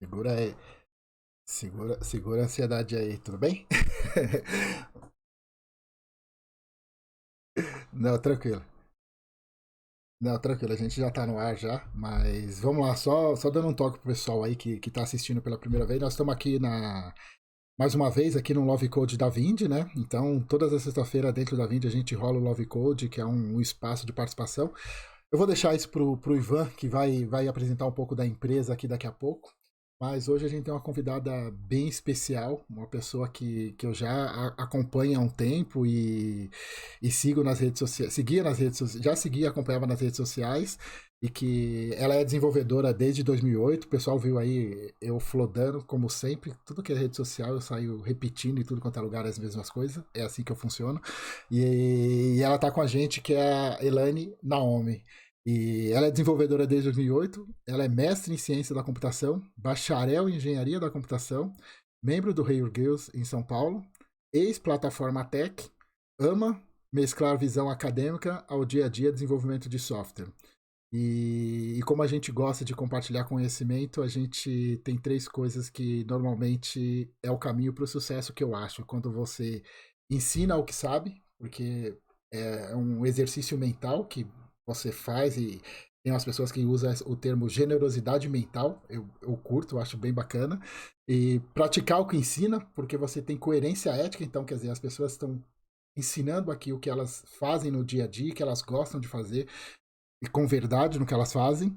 Segura aí. Segura a ansiedade aí, tudo bem? Não, tranquilo. Não, tranquilo, a gente já tá no ar já, mas vamos lá, só dando um toque pro pessoal aí que tá assistindo pela primeira vez. Nós estamos aqui mais uma vez aqui no Love Code da Vind, né? Então, todas as sexta-feira dentro da Vind a gente rola o Love Code, que é um espaço de participação. Eu vou deixar isso pro Ivan, que vai apresentar um pouco da empresa aqui daqui a pouco. Mas hoje a gente tem uma convidada bem especial, uma pessoa que eu já acompanho há um tempo e sigo nas redes sociais, seguia nas redes sociais, já seguia, acompanhava nas redes sociais, e que ela é desenvolvedora desde 2008. O pessoal viu aí eu flodando, como sempre, tudo que é rede social eu saio repetindo em tudo quanto é lugar as mesmas coisas, é assim que eu funciono. E ela tá com a gente, que é a Elaine Naomi. E ela é desenvolvedora desde 2008, ela é mestre em ciência da computação, bacharel em engenharia da computação, membro do Hail Girls em São Paulo, ex-plataforma Tech, ama mesclar visão acadêmica ao dia a dia desenvolvimento de software. E como a gente gosta de compartilhar conhecimento, a gente tem três coisas que normalmente é o caminho para o sucesso, que eu acho. Quando você ensina o que sabe, porque é um exercício mental que você faz, e tem umas pessoas que usam o termo generosidade mental, eu curto, eu acho bem bacana. E praticar o que ensina, porque você tem coerência ética, então quer dizer, as pessoas estão ensinando aqui o que elas fazem no dia a dia, que elas gostam de fazer, e com verdade no que elas fazem.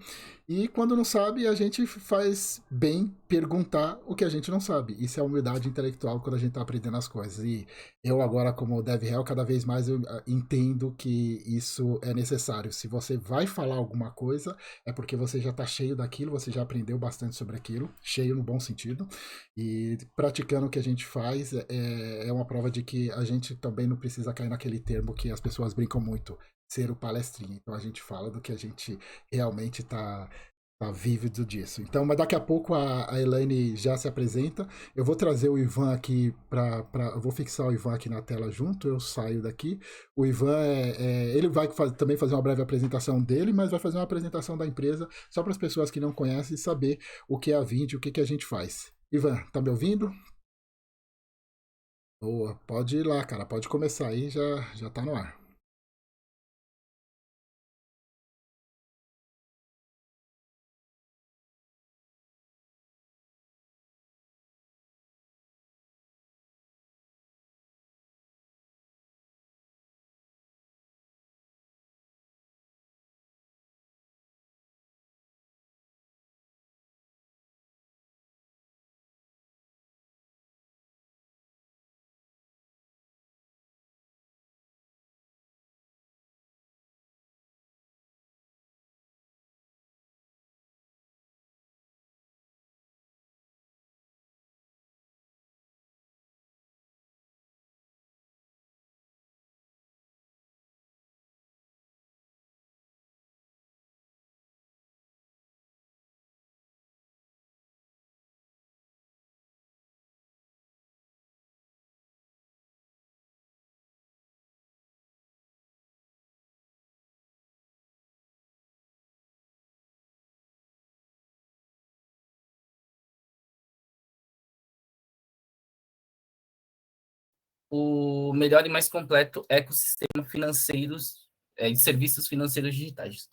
E quando não sabe, a gente faz bem perguntar o que a gente não sabe. Isso é humildade intelectual quando a gente está aprendendo as coisas. E eu agora, como DevRel, cada vez mais eu entendo que isso é necessário. Se você vai falar alguma coisa, é porque você já está cheio daquilo, você já aprendeu bastante sobre aquilo, cheio no bom sentido. E praticando o que a gente faz é uma prova de que a gente também não precisa cair naquele termo que as pessoas brincam muito, ser o palestrinha. Então a gente fala do que a gente realmente tá vívido disso. Então, mas daqui a pouco a Elaine já se apresenta. Eu vou trazer o Ivan aqui eu vou fixar o Ivan aqui na tela junto, eu saio daqui. O Ivan ele vai também fazer uma breve apresentação dele, mas vai fazer uma apresentação da empresa só para as pessoas que não conhecem saber o que é a Vind, o que, que a gente faz. Ivan, tá me ouvindo? Boa, pode ir lá, cara, pode começar aí, já tá no ar. O melhor e mais completo ecossistema financeiros, de serviços financeiros digitais.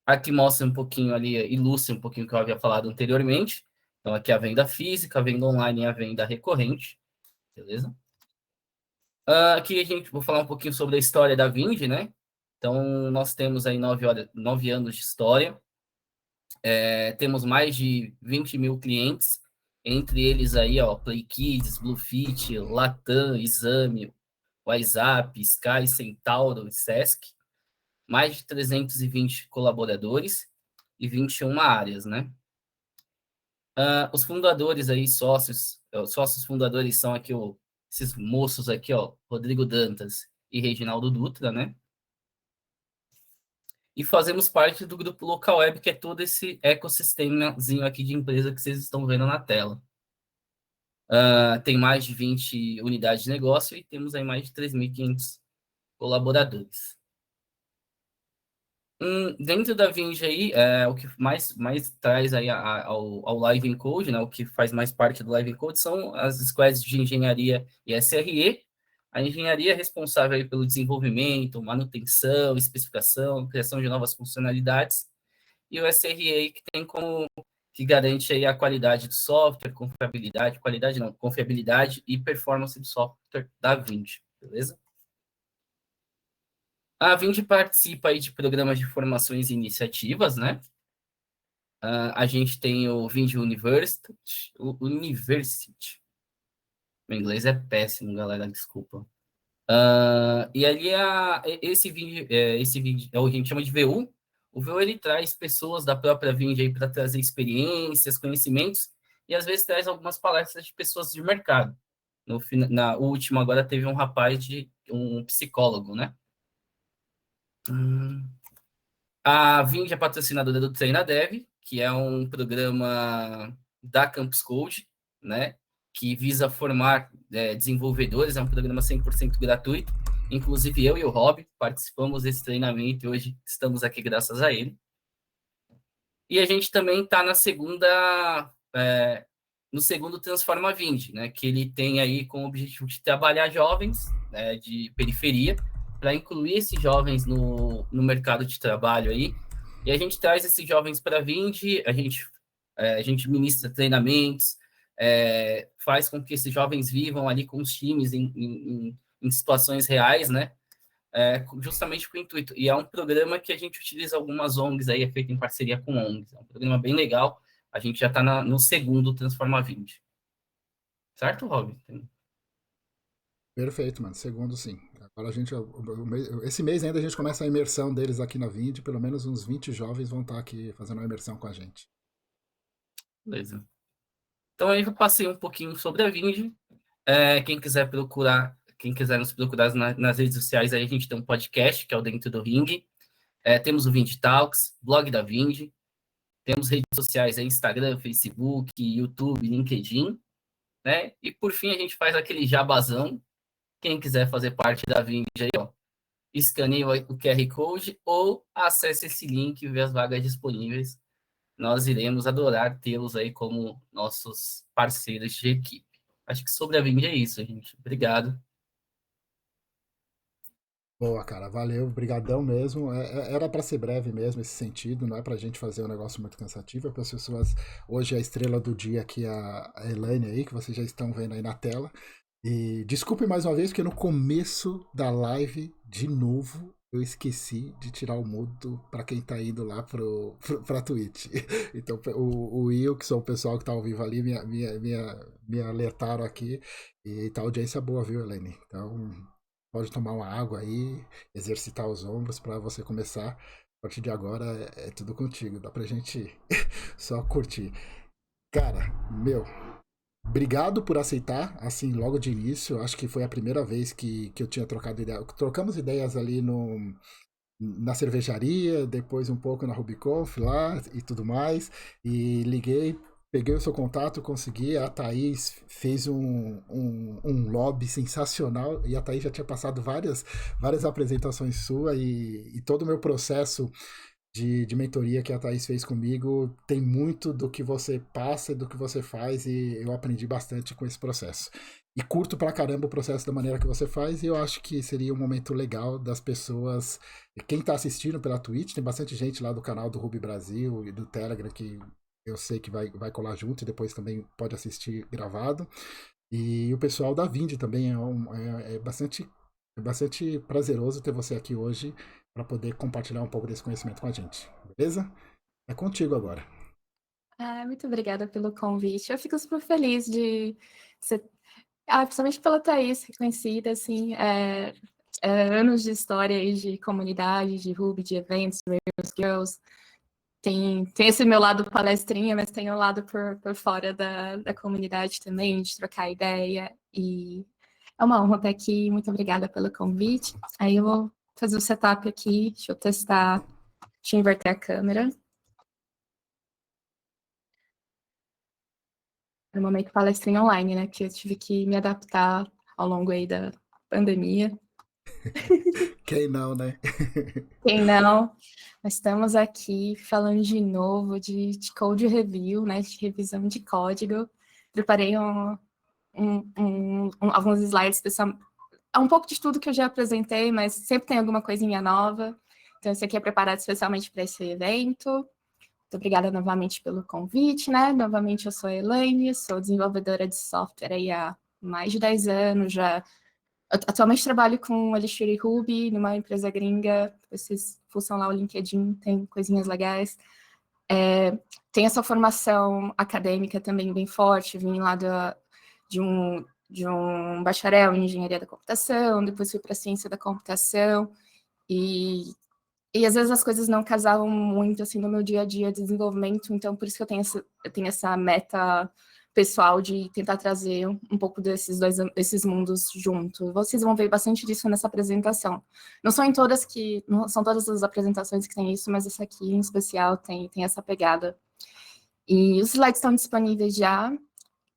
Aqui mostra um pouquinho ali, ilustra um pouquinho o que eu havia falado anteriormente. Então, aqui a venda física, a venda online e a venda recorrente, beleza? Aqui a gente vou falar um pouquinho sobre a história da Vind, né? Então, nós temos aí 9 anos de história. Temos mais de 20 mil clientes, entre eles aí, ó, Play Kids, Bluefit, Latam, Exame, WhatsApp, Sky, Centauro e Sesc. Mais de 320 colaboradores e 21 áreas, né? Os fundadores aí, os sócios fundadores são aqui esses moços aqui, ó, Rodrigo Dantas e Reginaldo Dutra, né? E fazemos parte do grupo Local Web, que é todo esse ecossistemazinho aqui de empresa que vocês estão vendo na tela. Tem mais de 20 unidades de negócio e temos aí mais de 3.500 colaboradores. Dentro da Vinge aí, o que mais traz aí ao Live Encode, né, o que faz mais parte do Live Encode são as squads de engenharia e SRE. A engenharia é responsável aí pelo desenvolvimento, manutenção, especificação, criação de novas funcionalidades, e o SRE que garante aí a qualidade do software, confiabilidade e performance do software da Vinge, beleza? A Vind participa aí de programas de formações e iniciativas, né? A gente tem o Vind University. Meu inglês é péssimo, galera, desculpa. E ali esse Vind é o que a gente chama de VU. O VU ele traz pessoas da própria Vind aí para trazer experiências, conhecimentos e às vezes traz algumas palestras de pessoas de mercado. Na última agora teve um psicólogo, né? A Vind é patrocinadora do TreinaDev, que é um programa da Campus Code, né? Que visa formar desenvolvedores, é um programa 100% gratuito. Inclusive, eu e o Rob participamos desse treinamento e hoje estamos aqui graças a ele. E a gente também está no segundo Transforma Vind, né? Que ele tem aí como objetivo de trabalhar jovens de periferia para incluir esses jovens no mercado de trabalho aí. E a gente traz esses jovens para a Vind, a gente ministra treinamentos, faz com que esses jovens vivam ali com os times em situações reais, né? Justamente com o intuito. E é um programa que a gente utiliza algumas ONGs aí, é feito em parceria com ONGs. É um programa bem legal. A gente já está no segundo Transforma 20. Certo, Rob? Perfeito, mano. Segundo, sim. Agora a gente. Esse mês ainda a gente começa a imersão deles aqui na Vind. Pelo menos uns 20 jovens vão estar aqui fazendo uma imersão com a gente. Beleza. Então aí eu passei um pouquinho sobre a Vind. Quem quiser nos procurar nas redes sociais, aí a gente tem um podcast, que é o Dentro do Ring. Temos o Vind Talks, blog da Vind. Temos redes sociais aí, Instagram, Facebook, YouTube, LinkedIn. Né? E por fim a gente faz aquele jabazão. Quem quiser fazer parte da Vind aí, ó, escaneie o QR Code ou acesse esse link e vê as vagas disponíveis. Nós iremos adorar tê-los aí como nossos parceiros de equipe. Acho que sobre a Vind é isso, gente. Obrigado. Boa, cara, valeu, brigadão mesmo. Era para ser breve mesmo esse sentido, não é pra gente fazer um negócio muito cansativo, é para as pessoas. Hoje a estrela do dia aqui é a Elaine aí, que vocês já estão vendo aí na tela. E desculpe mais uma vez, porque no começo da live, de novo, eu esqueci de tirar o mudo para quem tá indo lá pra Twitch. Então o Will, que são o pessoal que tá ao vivo ali, me alertaram aqui. E tá audiência boa, viu, Elaine? Então pode tomar uma água aí, exercitar os ombros para você começar. A partir de agora é tudo contigo, dá pra gente só curtir. Cara, meu, obrigado por aceitar, assim, logo de início. Acho que foi a primeira vez que eu tinha trocado ideia. Trocamos ideias ali na cervejaria, depois um pouco na Rubiconf lá e tudo mais. E liguei, peguei o seu contato, consegui. A Thaís fez um lobby sensacional e a Thaís já tinha passado várias apresentações sua e todo o meu processo de mentoria que a Thaís fez comigo tem muito do que você passa e do que você faz e eu aprendi bastante com esse processo. E curto pra caramba o processo da maneira que você faz e eu acho que seria um momento legal das pessoas. Quem tá assistindo pela Twitch, tem bastante gente lá do canal do Ruby Brasil e do Telegram que eu sei que vai colar junto e depois também pode assistir gravado. E o pessoal da Vind também é bastante prazeroso ter você aqui hoje para poder compartilhar um pouco desse conhecimento com a gente, beleza? É contigo agora. Muito obrigada pelo convite. Eu fico super feliz de ser, principalmente pela Thaís, reconhecida, assim, anos de história aí de comunidade, de Ruby, de eventos, Rails Girls. Tem esse meu lado palestrinha, mas tem o lado por fora da comunidade também, de trocar ideia. E é uma honra estar aqui. Muito obrigada pelo convite. Aí eu vou fazer o setup aqui, deixa eu testar, deixa eu inverter a câmera. No momento palestrinha online, né? Que eu tive que me adaptar ao longo aí da pandemia. Quem não, né? Quem não? Nós estamos aqui falando de novo de code review, né? De revisão de código. Preparei alguns slides, pessoal. É um pouco de tudo que eu já apresentei, mas sempre tem alguma coisinha nova. Então, esse aqui é preparado especialmente para esse evento. Muito obrigada novamente pelo convite, né? Novamente, eu sou a Elaine, sou desenvolvedora de software aí há mais de 10 anos, já atualmente trabalho com Elixir e Ruby numa empresa gringa. Vocês fuçam lá o LinkedIn, tem coisinhas legais. Tem essa formação acadêmica também bem forte. Vim lá de um bacharel em engenharia da computação, depois fui para ciência da computação. E às vezes as coisas não casavam muito assim no meu dia a dia de desenvolvimento, então por isso que eu tenho essa meta pessoal de tentar trazer um pouco desses mundos junto. Vocês vão ver bastante disso nessa apresentação. Não são todas as apresentações que tem isso, mas essa aqui em especial tem essa pegada. E os slides estão disponíveis já.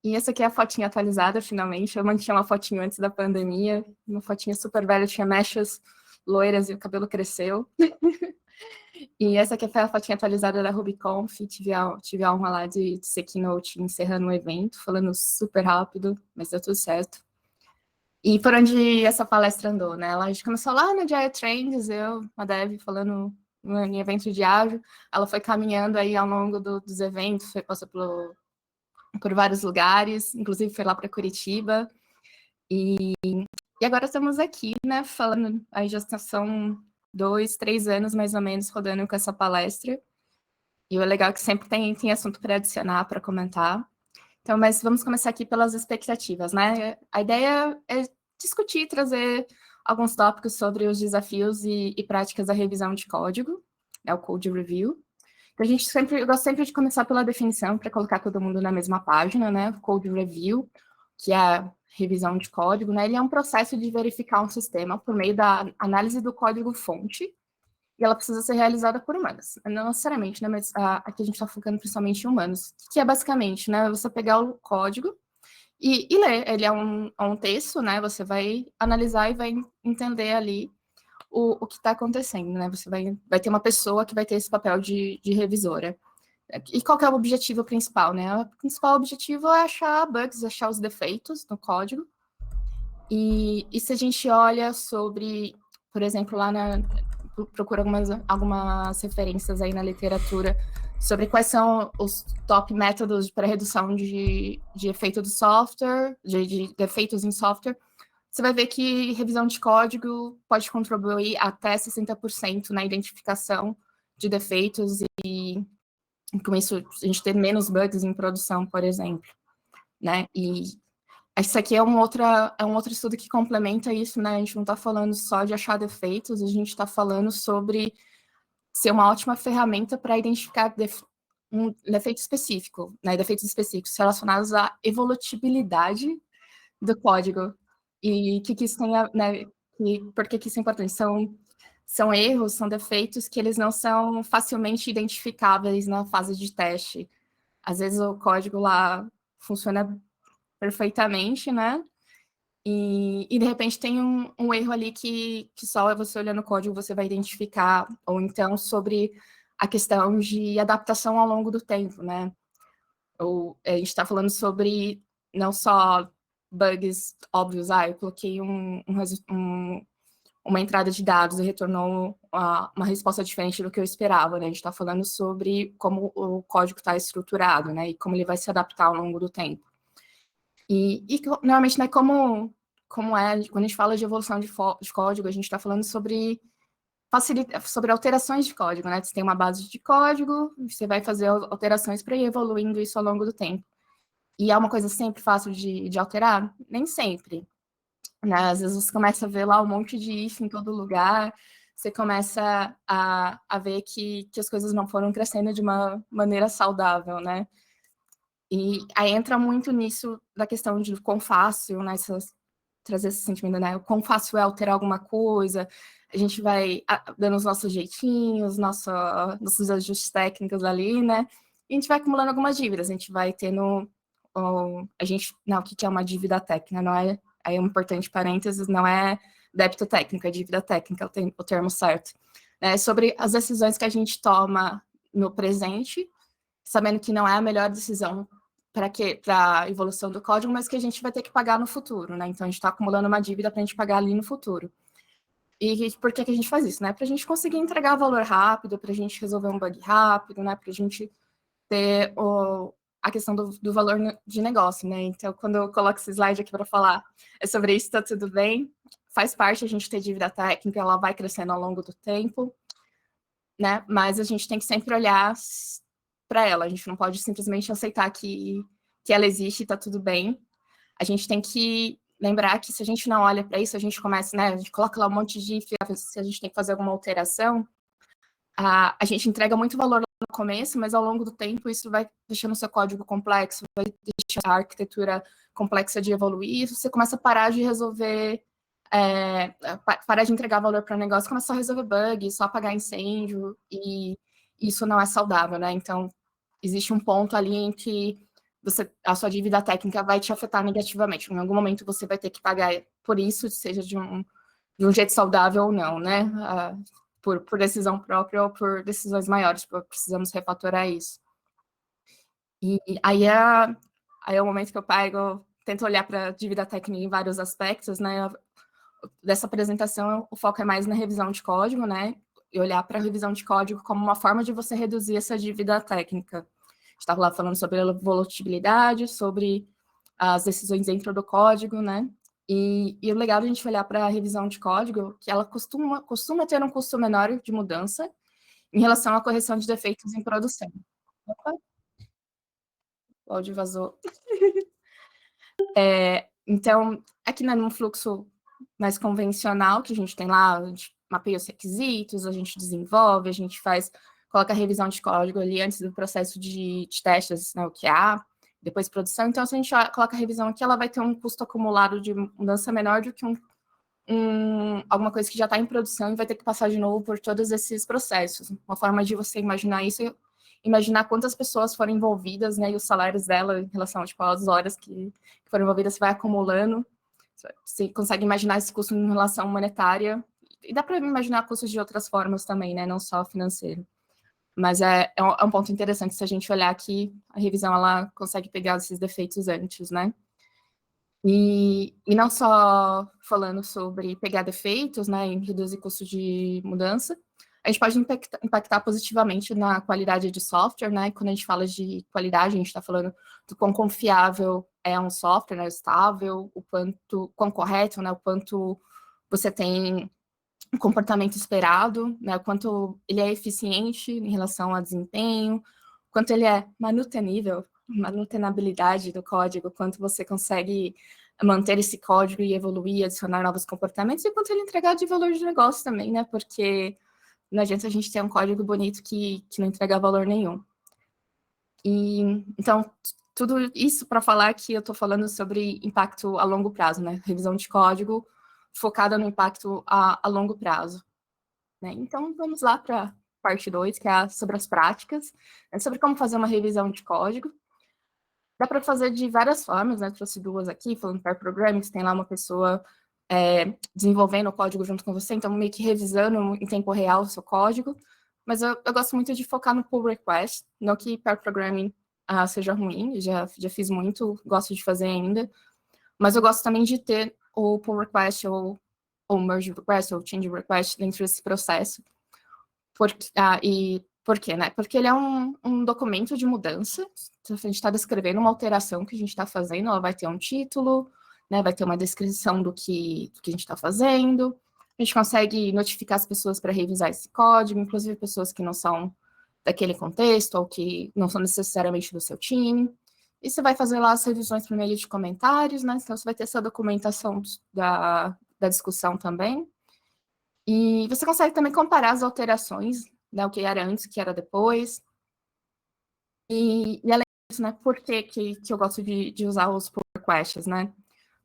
E essa aqui é a fotinha atualizada, finalmente. Eu mantinha uma fotinho antes da pandemia, uma fotinha super velha, tinha mechas loiras e o cabelo cresceu. E essa aqui foi a fotinha atualizada da RubyConf. Tive a honra lá de ser keynote encerrando o evento, falando super rápido, mas deu tudo certo. E por onde essa palestra andou, né? A gente começou lá no Agile Trends, uma dev falando em evento de ágil. Ela foi caminhando aí ao longo dos eventos, passou por vários lugares, inclusive foi lá para Curitiba. E agora estamos aqui, né, falando, aí já são 2, 3 anos mais ou menos rodando com essa palestra. E o legal é que sempre tem assunto para adicionar, para comentar. Então, mas vamos começar aqui pelas expectativas, né? A ideia é discutir, trazer alguns tópicos sobre os desafios e práticas da revisão de código, né, o Code Review. Então, eu gosto sempre de começar pela definição, para colocar todo mundo na mesma página, né? O Code Review, que é a revisão de código, né? Ele é um processo de verificar um sistema por meio da análise do código-fonte, e ela precisa ser realizada por humanos. Não necessariamente, né? Mas aqui a gente está focando principalmente em humanos, que é basicamente, né? Você pegar o código e ler. Ele é um texto, né? Você vai analisar e vai entender ali o que está acontecendo, né? Você vai ter uma pessoa que vai ter esse papel de revisora. E qual que é o objetivo principal, né? O principal objetivo é achar bugs, achar os defeitos no código. E se a gente olha sobre, por exemplo, procura algumas referências aí na literatura sobre quais são os top métodos para redução de efeito do software, de defeitos em software. Você vai ver que revisão de código pode contribuir até 60% na identificação de defeitos e com isso a gente ter menos bugs em produção, por exemplo, né? E isso aqui é um outro estudo que complementa isso, né? A gente não está falando só de achar defeitos, a gente está falando sobre ser uma ótima ferramenta para identificar um defeito específico, né? Defeitos específicos relacionados à evolutibilidade do código. E que isso tem né? Por que isso é importante? São erros, são defeitos que eles não são facilmente identificáveis na fase de teste. Às vezes o código lá funciona perfeitamente, né? E de repente tem um erro ali que só você olhando o código você vai identificar, ou então sobre a questão de adaptação ao longo do tempo, né? A gente está falando sobre não só bugs óbvios, eu coloquei uma entrada de dados e retornou uma resposta diferente do que eu esperava, né? A gente está falando sobre como o código está estruturado, né? E como ele vai se adaptar ao longo do tempo. E normalmente, né, como quando a gente fala de evolução de código, a gente está falando sobre alterações de código, né? Você tem uma base de código, você vai fazer alterações para ir evoluindo isso ao longo do tempo. E é uma coisa sempre fácil de alterar? Nem sempre, né? Às vezes você começa a ver lá um monte de if em todo lugar, você começa a ver que as coisas não foram crescendo de uma maneira saudável, né? E aí entra muito nisso da questão de quão fácil, né, trazer esse sentimento, né, o quão fácil é alterar alguma coisa, a gente vai dando os nossos jeitinhos, nossos ajustes técnicos ali, né, e a gente vai acumulando algumas dívidas, a gente vai tendo, o que é uma dívida técnica, não é, aí é um importante parênteses, não é débito técnico, a dívida técnica, o termo certo, né? Sobre as decisões que a gente toma no presente, sabendo que não é a melhor decisão para a evolução do código, mas que a gente vai ter que pagar no futuro, né? Então, a gente está acumulando uma dívida para a gente pagar ali no futuro. E por que a gente faz isso, né? Para a gente conseguir entregar valor rápido, para a gente resolver um bug rápido, né? Para a gente ter a questão do valor de negócio, né? Então, quando eu coloco esse slide aqui para falar sobre isso, está tudo bem. Faz parte a gente ter dívida técnica, ela vai crescendo ao longo do tempo, né? Mas a gente tem que sempre olhar para ela. A gente não pode simplesmente aceitar que ela existe e está tudo bem. A gente tem que lembrar que se a gente não olha para isso, a gente começa, né? A gente coloca lá um monte de if, se a gente tem que fazer alguma alteração, a gente entrega muito valor no começo, mas ao longo do tempo isso vai deixando o seu código complexo, vai deixando a arquitetura complexa de evoluir, e você começa a parar de resolver, parar de entregar valor para o negócio, começa a resolver bug, só apagar incêndio, e isso não é saudável, né? Então, existe um ponto ali em que a sua dívida técnica vai te afetar negativamente. Em algum momento você vai ter que pagar por isso, seja de um jeito saudável ou não, né? Por decisão própria ou por decisões maiores, precisamos refatorar isso. E aí é o momento que eu tento olhar para a dívida técnica em vários aspectos, né? Dessa apresentação, o foco é mais na revisão de código, né? E olhar para a revisão de código como uma forma de você reduzir essa dívida técnica. Estava lá falando sobre a volatilidade, sobre as decisões dentro do código, né? E o legal é a gente olhar para a revisão de código, que ela costuma ter um custo menor de mudança em relação à correção de defeitos em produção. Opa, o áudio vazou. Então, aqui num fluxo mais convencional, que a gente tem lá, a gente mapeia os requisitos, a gente desenvolve, a gente coloca a revisão de código ali antes do processo de testes, né, o QA, depois produção. Então, se a gente coloca a revisão aqui, ela vai ter um custo acumulado de mudança menor do que alguma coisa que já está em produção e vai ter que passar de novo por todos esses processos. Uma forma de você imaginar isso é imaginar quantas pessoas foram envolvidas, né, e os salários dela em relação, tipo, às horas que foram envolvidas, você vai acumulando. Você consegue imaginar esse custo em relação monetária, e dá para imaginar custos de outras formas também, né, não só financeiro. Mas é um ponto interessante se a gente olhar que a revisão, ela consegue pegar esses defeitos antes, né. E não só falando sobre pegar defeitos, né, e reduzir custo de mudança, a gente pode impactar positivamente na qualidade de software, né? Quando a gente fala de qualidade, a gente está falando do quão confiável é um software, né, estável, quão correto, né, o quanto você tem um comportamento esperado, né, o quanto ele é eficiente em relação a desempenho, quanto ele é manutenabilidade do código, quanto você consegue manter esse código e evoluir, adicionar novos comportamentos, e quanto ele entregar de valor de negócio também, né? Porque não adianta a gente ter um código bonito que não entrega valor nenhum. E então, tudo isso para falar que eu estou falando sobre impacto a longo prazo, né? Revisão de código focada no impacto a longo prazo. Né? Então, vamos lá para a parte 2, que é sobre as práticas, sobre como fazer uma revisão de código. Dá para fazer de várias formas, né? Trouxe duas aqui, falando pair programming, que tem lá uma pessoa desenvolvendo o código junto com você, então meio que revisando em tempo real o seu código. Mas eu gosto muito de focar no pull request, não que pair programming seja ruim, já fiz muito, gosto de fazer ainda, mas eu gosto também de ter o pull request ou merge request ou change request dentro desse processo. Por quê, né? Porque ele é um documento de mudança. Então, a gente está descrevendo uma alteração que a gente está fazendo, ela vai ter um título, né? Vai ter uma descrição do que a gente está fazendo. A gente consegue notificar as pessoas para revisar esse código, inclusive pessoas que não são daquele contexto ou que não são necessariamente do seu time. E você vai fazer lá as revisões por meio de comentários, né? Então, você vai ter essa documentação da discussão também. E você consegue também comparar as alterações, né, o que era antes, o que era depois. E além disso, né, por que eu gosto de usar os pull requests, né?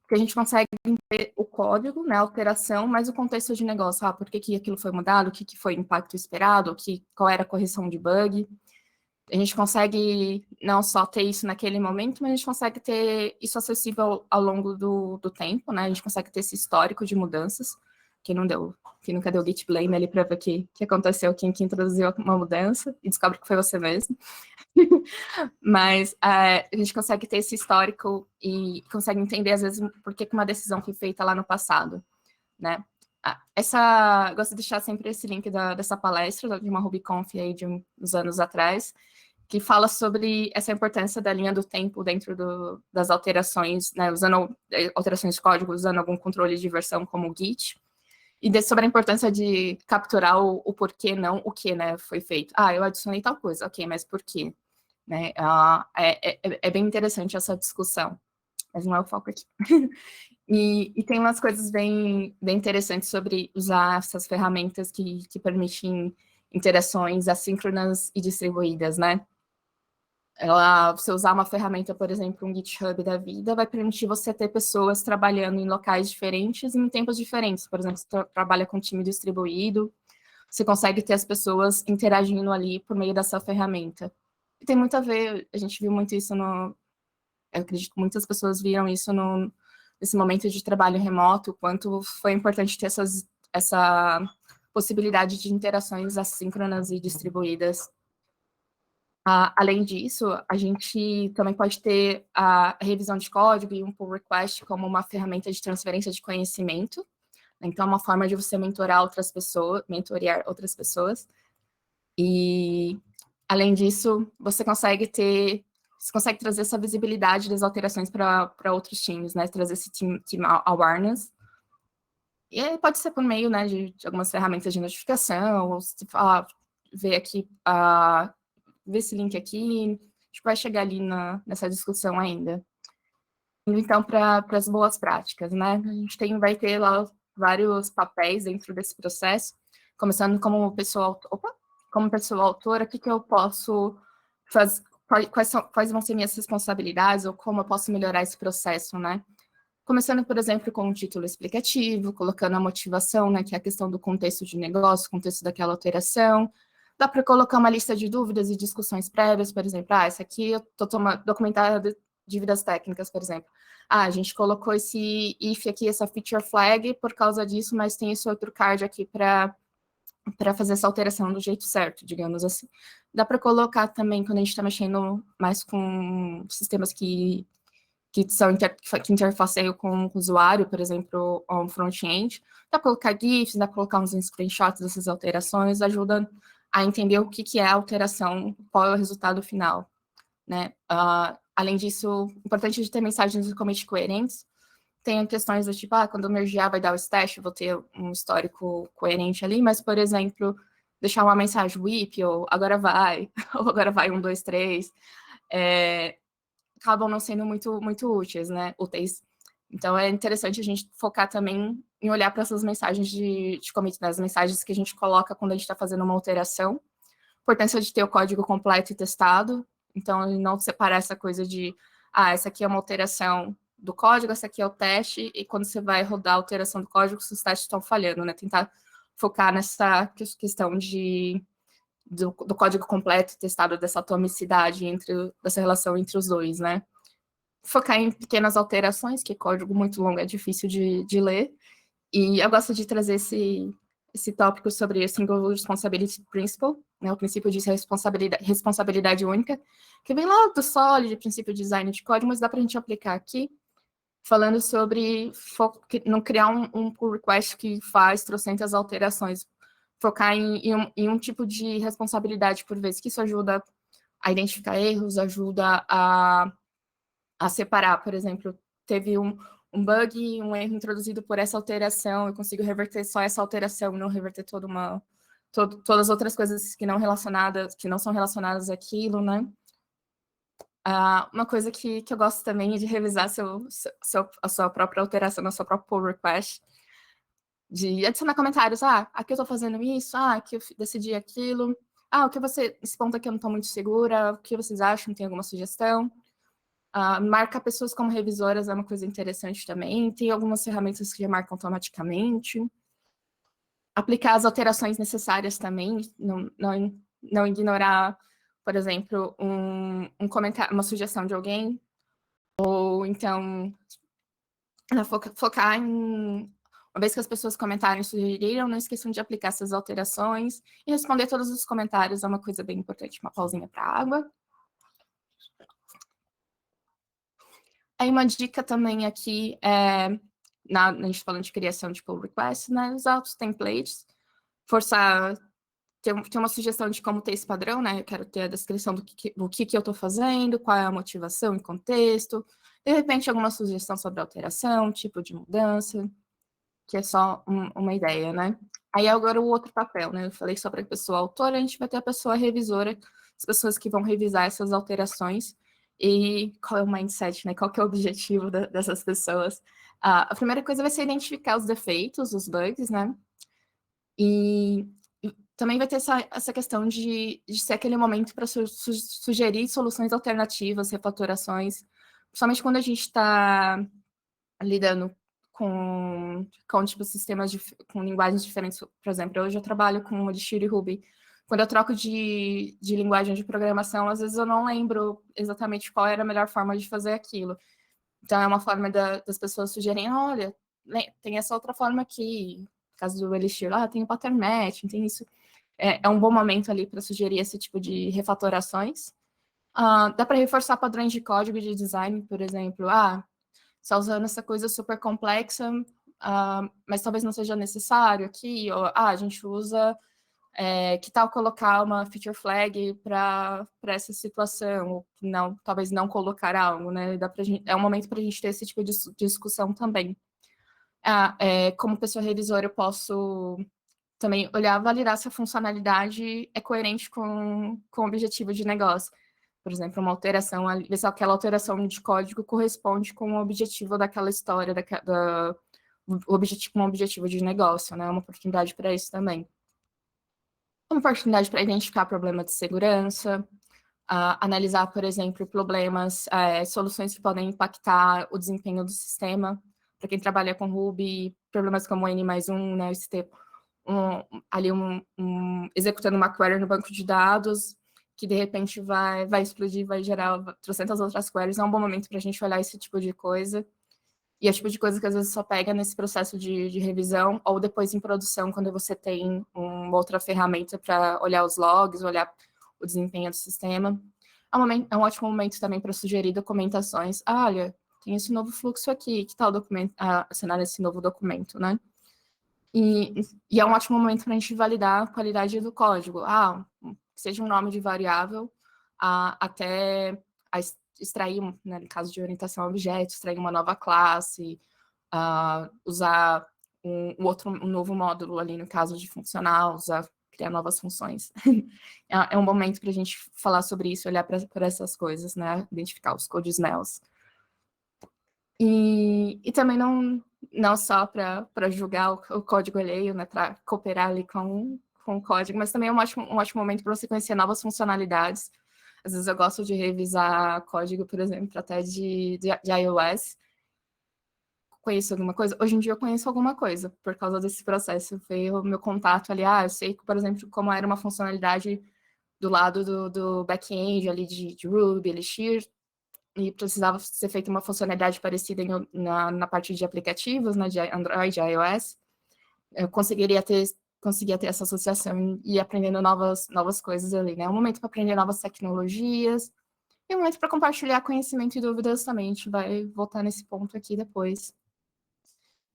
Porque a gente consegue ver o código, né, a alteração, mas o contexto de negócio, por que aquilo foi mudado, o que foi o impacto esperado, qual era a correção de bug. A gente consegue não só ter isso naquele momento, mas a gente consegue ter isso acessível ao longo do tempo, né? A gente consegue ter esse histórico de mudanças. quem nunca deu git blame ali para ver o que aconteceu, quem que introduziu uma mudança, e descobre que foi você mesmo. Mas a gente consegue ter esse histórico e consegue entender, às vezes, por que uma decisão foi feita lá no passado, né? Gosto de deixar sempre esse link dessa palestra, de uma RubyConf aí de uns anos atrás, que fala sobre essa importância da linha do tempo dentro das alterações, né, usando alterações de código, usando algum controle de versão como o Git, e sobre a importância de capturar o porquê, não o que, né, foi feito. Eu adicionei tal coisa, ok, mas por quê? Né? É bem interessante essa discussão, mas não é o foco aqui. E tem umas coisas bem interessantes sobre usar essas ferramentas que permitem interações assíncronas e distribuídas, né? Você usar uma ferramenta, por exemplo, um GitHub da vida, vai permitir você ter pessoas trabalhando em locais diferentes e em tempos diferentes. Por exemplo, você trabalha com time distribuído, você consegue ter as pessoas interagindo ali por meio dessa ferramenta. E tem muito a ver, a gente viu muito isso eu acredito que muitas pessoas viram isso nesse momento de trabalho remoto, o quanto foi importante ter essa possibilidade de interações assíncronas e distribuídas. Além disso, a gente também pode ter a revisão de código e um pull request como uma ferramenta de transferência de conhecimento. Então, é uma forma de você mentorear outras pessoas. E, além disso, você consegue trazer essa visibilidade das alterações para outros times, né? Trazer esse team awareness. E aí pode ser por meio, né, de algumas ferramentas de notificação, ou se ver aqui, ver esse link aqui, a gente vai chegar ali nessa discussão ainda. Então, para as boas práticas, né? A gente vai ter lá vários papéis dentro desse processo, começando como pessoa autora, o que eu posso fazer, quais vão ser minhas responsabilidades, ou como eu posso melhorar esse processo, né? Começando, por exemplo, com um título explicativo, colocando a motivação, né, que é a questão do contexto de negócio, contexto daquela alteração. Dá para colocar uma lista de dúvidas e discussões prévias, por exemplo, essa aqui eu estou documentando dívidas técnicas, por exemplo. A gente colocou esse if aqui, essa feature flag, por causa disso, mas tem esse outro card aqui para fazer essa alteração do jeito certo, digamos assim. Dá para colocar também, quando a gente está mexendo mais com sistemas que interfaceiam com o usuário, por exemplo, um front-end, dá para colocar GIFs, dá para colocar uns screenshots dessas alterações, ajuda a entender o que é a alteração, qual é o resultado final, né? Além disso, importante de ter mensagens de commit coerentes. Tem questões do tipo, quando eu mergear vai dar o stash, vou ter um histórico coerente ali, mas, por exemplo, deixar uma mensagem whip, ou agora vai, ou agora vai 1, 2, 3, acabam não sendo muito úteis, né? Então, é interessante a gente focar também em olhar para essas mensagens de commit, né? As mensagens que a gente coloca quando a gente está fazendo uma alteração. Importância de ter o código completo e testado. Então, não separar essa coisa de, essa aqui é uma alteração do código, essa aqui é o teste, e quando você vai rodar a alteração do código, os testes estão falhando, né? Tentar focar nessa questão do código completo testado, dessa atomicidade, dessa relação entre os dois, né? Focar em pequenas alterações, que código muito longo é difícil de ler, e eu gosto de trazer esse tópico sobre o Single Responsibility Principle, né, o princípio de responsabilidade única, que vem lá do Solid, princípio de design de código, mas dá para a gente aplicar aqui, falando sobre não criar um pull request que faz trocentas alterações, focar em um tipo de responsabilidade por vez, que isso ajuda a identificar erros, ajuda a separar, por exemplo, teve um bug, um erro introduzido por essa alteração, eu consigo reverter só essa alteração, não reverter todas as outras coisas que não são relacionadas àquilo, né? Uma coisa que eu gosto também é de revisar a sua própria alteração, a sua própria pull request, de adicionar comentários, aqui eu tô fazendo isso, aqui eu decidi aquilo, esse ponto aqui eu não tô muito segura, o que vocês acham, tem alguma sugestão? Marcar pessoas como revisoras é uma coisa interessante também. Tem algumas ferramentas que já marcam automaticamente. Aplicar as alterações necessárias também. Não ignorar, por exemplo, um comentário, uma sugestão de alguém. Ou então, focar em Uma vez que as pessoas comentaram e sugeriram, não esqueçam de aplicar essas alterações e responder todos os comentários é uma coisa bem importante. Uma pausinha para água. Aí uma dica também aqui é, a gente falando de criação de pull requests, né, usar os templates, forçar, ter uma sugestão de como ter esse padrão, né, eu quero ter a descrição do que eu estou fazendo, qual é a motivação e contexto, de repente alguma sugestão sobre alteração, tipo de mudança, que é só uma ideia, né. Aí agora o outro papel, né, eu falei só para a pessoa autora, a gente vai ter a pessoa revisora, as pessoas que vão revisar essas alterações, e qual é o mindset, né? Qual que é o objetivo dessas pessoas? A primeira coisa vai ser identificar os defeitos, os bugs, né? E também vai ter essa questão de ser aquele momento para sugerir soluções alternativas, refatorações, principalmente quando a gente está lidando com tipo, sistemas, com linguagens diferentes. Por exemplo, hoje eu trabalho com Elixir e Ruby. Quando eu troco de linguagem de programação, às vezes eu não lembro exatamente qual era a melhor forma de fazer aquilo. Então, é uma forma das pessoas sugerirem, olha, tem essa outra forma aqui. No caso do Elixir, tem o pattern matching, tem isso. É um bom momento ali para sugerir esse tipo de refatorações. Dá para reforçar padrões de código de design, por exemplo. Está usando essa coisa super complexa, mas talvez não seja necessário aqui. Ou, a gente usa... que tal colocar uma feature flag para essa situação, ou não, talvez não colocar algo, né? É um momento para a gente ter esse tipo de discussão também. Como pessoa revisora, eu posso também olhar, validar se a funcionalidade é coerente com o objetivo de negócio. Por exemplo, uma alteração, ver se aquela alteração de código corresponde com o objetivo daquela história, com o objetivo de negócio, né? É uma oportunidade para isso também. Uma oportunidade para identificar problemas de segurança, analisar, por exemplo, problemas, soluções que podem impactar o desempenho do sistema. Para quem trabalha com Ruby, problemas como N+1, né, executando uma query no banco de dados, que de repente vai explodir, vai gerar trocentas outras queries. É um bom momento para a gente olhar esse tipo de coisa. E é o tipo de coisa que às vezes só pega nesse processo de revisão, ou depois em produção, quando você tem uma outra ferramenta para olhar os logs, olhar o desempenho do sistema. É um ótimo momento também para sugerir documentações. Olha, tem esse novo fluxo aqui, que tal assinar esse novo documento, né? E é um ótimo momento para a gente validar a qualidade do código. Seja um nome de variável, até extrair, né, no caso de orientação a objetos, extrair uma nova classe, usar um novo módulo ali no caso de funcional, criar novas funções. É um momento para a gente falar sobre isso, olhar para essas coisas, né, identificar os code smells. E também não só para julgar o código alheio, né, para cooperar ali com o código, mas também é um ótimo momento para você conhecer novas funcionalidades. Às vezes eu gosto de revisar código, por exemplo, até de iOS. Conheço alguma coisa? Hoje em dia eu conheço alguma coisa, por causa desse processo. Veio o meu contato ali, eu sei, por exemplo, como era uma funcionalidade do lado do back-end ali de Ruby, Elixir, e precisava ser feita uma funcionalidade parecida na parte de aplicativos, né, de Android, iOS. Eu conseguia ter essa associação e ir aprendendo novas coisas ali, né? É um momento para aprender novas tecnologias e um momento para compartilhar conhecimento e dúvidas também. A gente vai voltar nesse ponto aqui depois.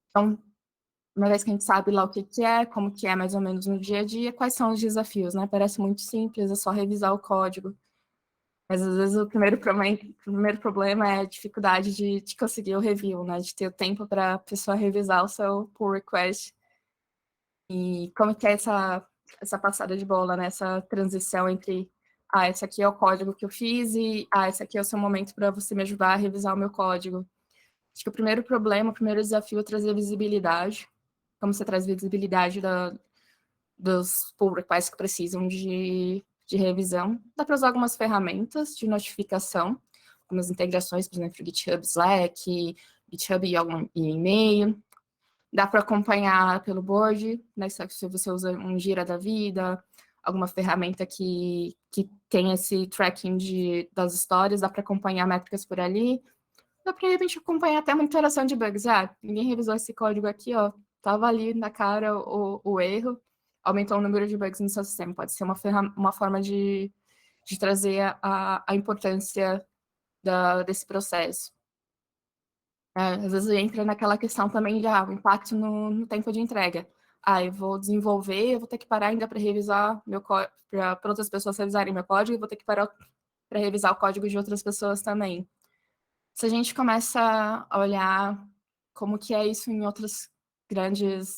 Então, uma vez que a gente sabe lá o que é, como que é mais ou menos no dia a dia, quais são os desafios, né? Parece muito simples, é só revisar o código. Mas às vezes o primeiro problema é a dificuldade de conseguir o review, né? De ter o tempo para a pessoa revisar o seu pull request. E como que é essa passada de bola, né? Essa transição entre esse aqui é o código que eu fiz e esse aqui é o seu momento para você me ajudar a revisar o meu código. Acho que o primeiro desafio é trazer visibilidade. Como você traz visibilidade dos pull requests que precisam de revisão. Dá para usar algumas ferramentas de notificação, algumas integrações, por exemplo, GitHub, Slack, GitHub e e-mail. Dá para acompanhar pelo board, né, se você usa um Gira da vida, alguma ferramenta que tem esse tracking das histórias, dá para acompanhar métricas por ali. Dá para, de repente, acompanhar até uma interação de bugs. Ninguém revisou esse código aqui, Tava ali na cara o erro, aumentou o número de bugs no seu sistema. Pode ser uma forma de trazer a importância desse processo. Às vezes entra naquela questão também de o impacto no tempo de entrega. Eu vou desenvolver, eu vou ter que parar ainda para revisar meu código, para outras pessoas revisarem meu código, e vou ter que parar para revisar o código de outras pessoas também. Se a gente começa a olhar como que é isso em outras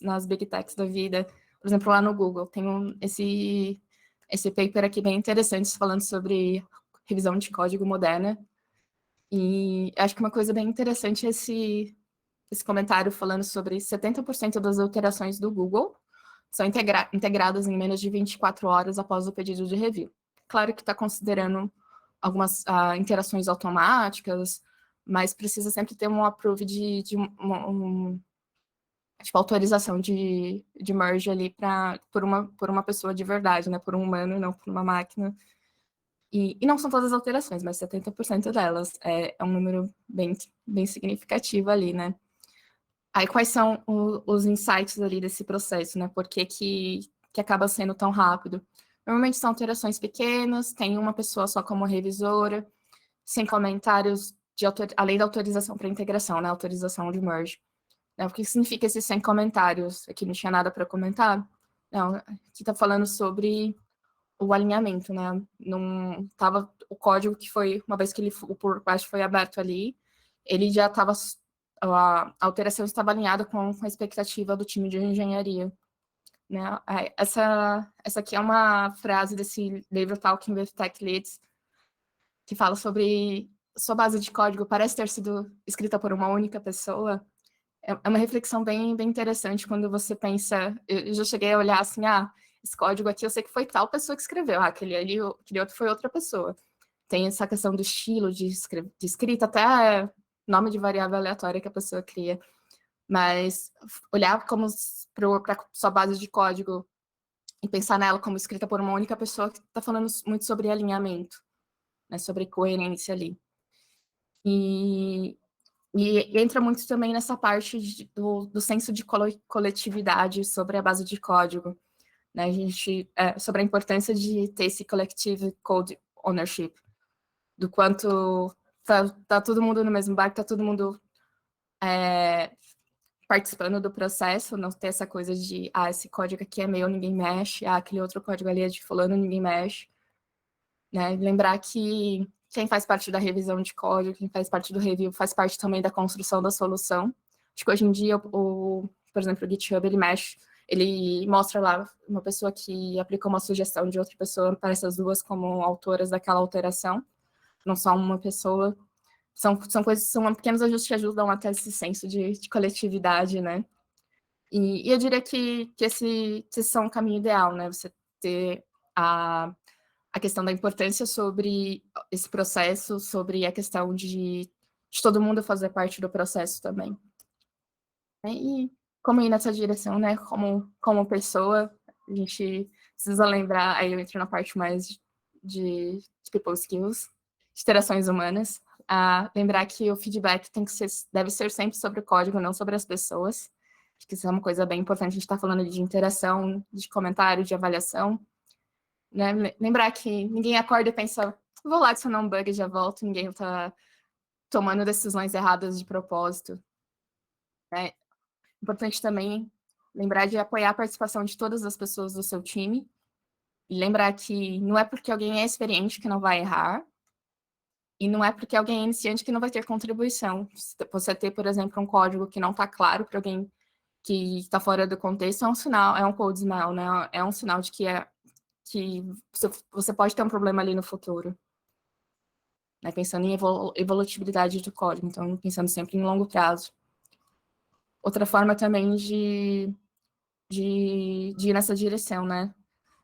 nas big techs da vida, por exemplo, lá no Google, tem esse paper aqui bem interessante falando sobre revisão de código moderna, e acho que uma coisa bem interessante é esse comentário falando sobre 70% das alterações do Google são integradas em menos de 24 horas após o pedido de review. Claro que está considerando algumas interações automáticas, mas precisa sempre ter um approve tipo, autorização de merge ali por uma pessoa de verdade, né? Por um humano, não por uma máquina. E não são todas as alterações, mas 70% delas. É um número bem significativo ali, né? Aí, quais são os insights ali desse processo, né? Por que acaba sendo tão rápido? Normalmente são alterações pequenas, tem uma pessoa só como revisora, sem comentários, além da autorização para integração, né? Autorização de merge. O que significa esses 100 comentários? Aqui não tinha nada para comentar? Não, aqui está falando sobre o alinhamento, né? Não tava o código que foi, uma vez que o por baixo foi aberto ali, ele já estava, a alteração estava alinhada com a expectativa do time de engenharia. Né? Essa aqui é uma frase desse livro Talking with Tech Leads, que fala sobre sua base de código parece ter sido escrita por uma única pessoa. É uma reflexão bem interessante quando você pensa. Eu já cheguei a olhar assim, esse código aqui eu sei que foi tal pessoa que escreveu, aquele outro foi outra pessoa. Tem essa questão do estilo de escrita, até nome de variável aleatória que a pessoa cria. Mas olhar como para sua base de código e pensar nela como escrita por uma única pessoa que está falando muito sobre alinhamento, né, sobre coerência ali. E entra muito também nessa parte do senso de coletividade sobre a base de código, né? Sobre a importância de ter esse collective code ownership, do quanto tá todo mundo no mesmo barco, tá todo mundo participando do processo, não ter essa coisa de esse código aqui é meu, ninguém mexe, aquele outro código ali é de fulano, ninguém mexe, né? Lembrar que quem faz parte da revisão de código, quem faz parte do review, faz parte também da construção da solução. Acho que hoje em dia, por exemplo, o GitHub, ele mostra lá uma pessoa que aplicou uma sugestão de outra pessoa para essas duas como autoras daquela alteração, não só uma pessoa. São pequenos ajustes que ajudam até esse senso de coletividade, né? E eu diria que esse são um caminho ideal, né? Você ter a questão da importância sobre esse processo, sobre a questão de todo mundo fazer parte do processo também. E como ir nessa direção, né? Como pessoa, a gente precisa lembrar, aí eu entro na parte mais de people skills, de interações humanas, lembrar que o feedback deve ser sempre sobre o código, não sobre as pessoas. Acho que isso é uma coisa bem importante, a gente está falando de interação, de comentário, de avaliação. Né? Lembrar que ninguém acorda e pensa, vou lá adicionar um bug e já volto, ninguém está tomando decisões erradas de propósito. Né? Importante também lembrar de apoiar a participação de todas as pessoas do seu time e lembrar que não é porque alguém é experiente que não vai errar e não é porque alguém é iniciante que não vai ter contribuição. Você ter, por exemplo, um código que não está claro para alguém que está fora do contexto é um sinal, é um code smell, né? É um sinal de que você pode ter um problema ali no futuro. Né? Pensando em evolutibilidade do código, então pensando sempre em longo prazo. Outra forma também de ir nessa direção, né?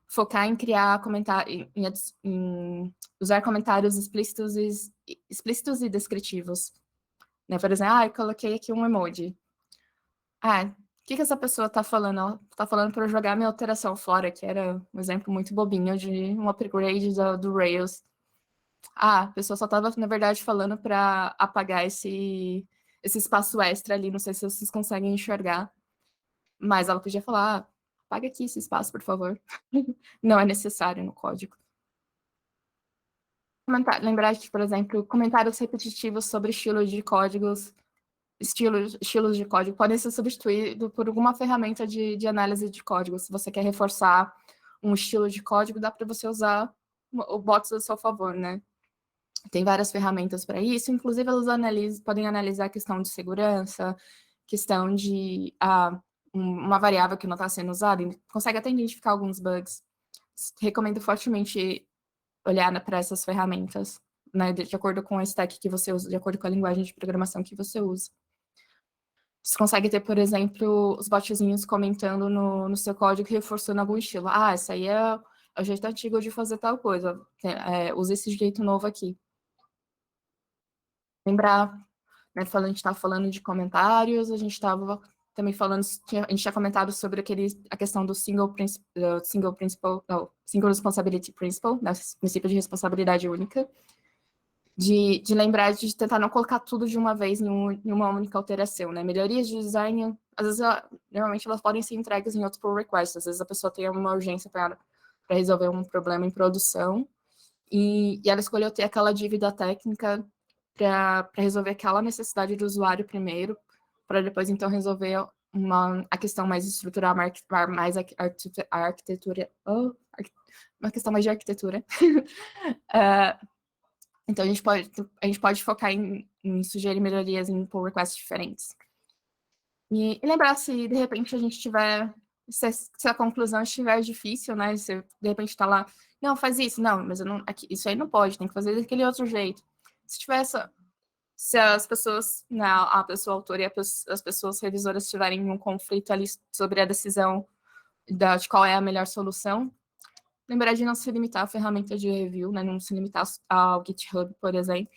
Focar em criar comentários, em usar comentários explícitos e descritivos. Né? Por exemplo, eu coloquei aqui um emoji. O que essa pessoa está falando? Ela está falando para eu jogar minha alteração fora, que era um exemplo muito bobinho de um upgrade do Rails. A pessoa só estava, na verdade, falando para apagar esse espaço extra ali, não sei se vocês conseguem enxergar. mas ela podia falar, apaga aqui esse espaço, por favor. Não é necessário no código. Lembrar que, por exemplo, comentários repetitivos sobre estilos de códigos, estilos de código podem ser substituídos por alguma ferramenta de análise de código. Se você quer reforçar um estilo de código, dá para você usar o bots a seu favor, né? Tem várias ferramentas para isso, inclusive elas podem analisar a questão de segurança, questão de uma variável que não está sendo usada, e consegue até identificar alguns bugs. Recomendo fortemente olhar para essas ferramentas, né, de acordo com a stack que você usa, de acordo com a linguagem de programação que você usa. Você consegue ter, por exemplo, os botzinhos comentando no seu código, reforçando algum estilo. Esse aí é o jeito antigo de fazer tal coisa. Usa esse jeito novo aqui. Lembrar, né, a gente estava falando de comentários, a gente estava também falando, a gente tinha comentado sobre a questão do single responsibility principle, né, princípio de responsabilidade única, de lembrar de tentar não colocar tudo de uma vez em uma única alteração, né? Melhorias de design, às vezes, normalmente elas podem ser entregues em outro pull request, às vezes a pessoa tem uma urgência para resolver um problema em produção, e ela escolheu ter aquela dívida técnica para resolver aquela necessidade do usuário primeiro, para depois, então, resolver a questão mais estrutural, mais a arquitetura, uma questão mais de arquitetura. Então, a gente pode focar em sugerir melhorias em pull requests diferentes. E lembrar se, de repente, a gente tiver... Se a conclusão estiver difícil, né? Se, de repente, está lá... Não, faz isso. Não, mas isso aí não pode. Tem que fazer daquele outro jeito. Se tiver se as pessoas, né, a pessoa autora e as pessoas revisoras tiverem um conflito ali sobre a decisão de qual é a melhor solução, lembrar de não se limitar à ferramenta de review, né, não se limitar ao GitHub, por exemplo.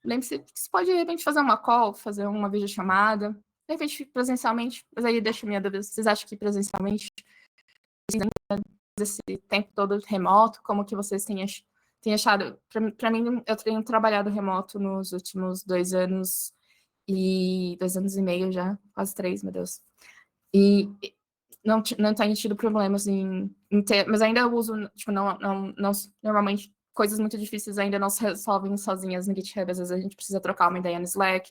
Lembre-se que você pode, de repente, fazer uma call, fazer uma videochamada, de repente, presencialmente, mas aí deixa minha dúvida, vocês acham que presencialmente, esse tempo todo remoto, como que vocês têm achado? Para mim, eu tenho trabalhado remoto nos últimos 2 anos e 2 anos e meio já, quase 3, meu Deus. E não tenho tido problemas em ter, mas ainda uso, tipo, normalmente coisas muito difíceis ainda não se resolvem sozinhas no GitHub. Às vezes a gente precisa trocar uma ideia no Slack,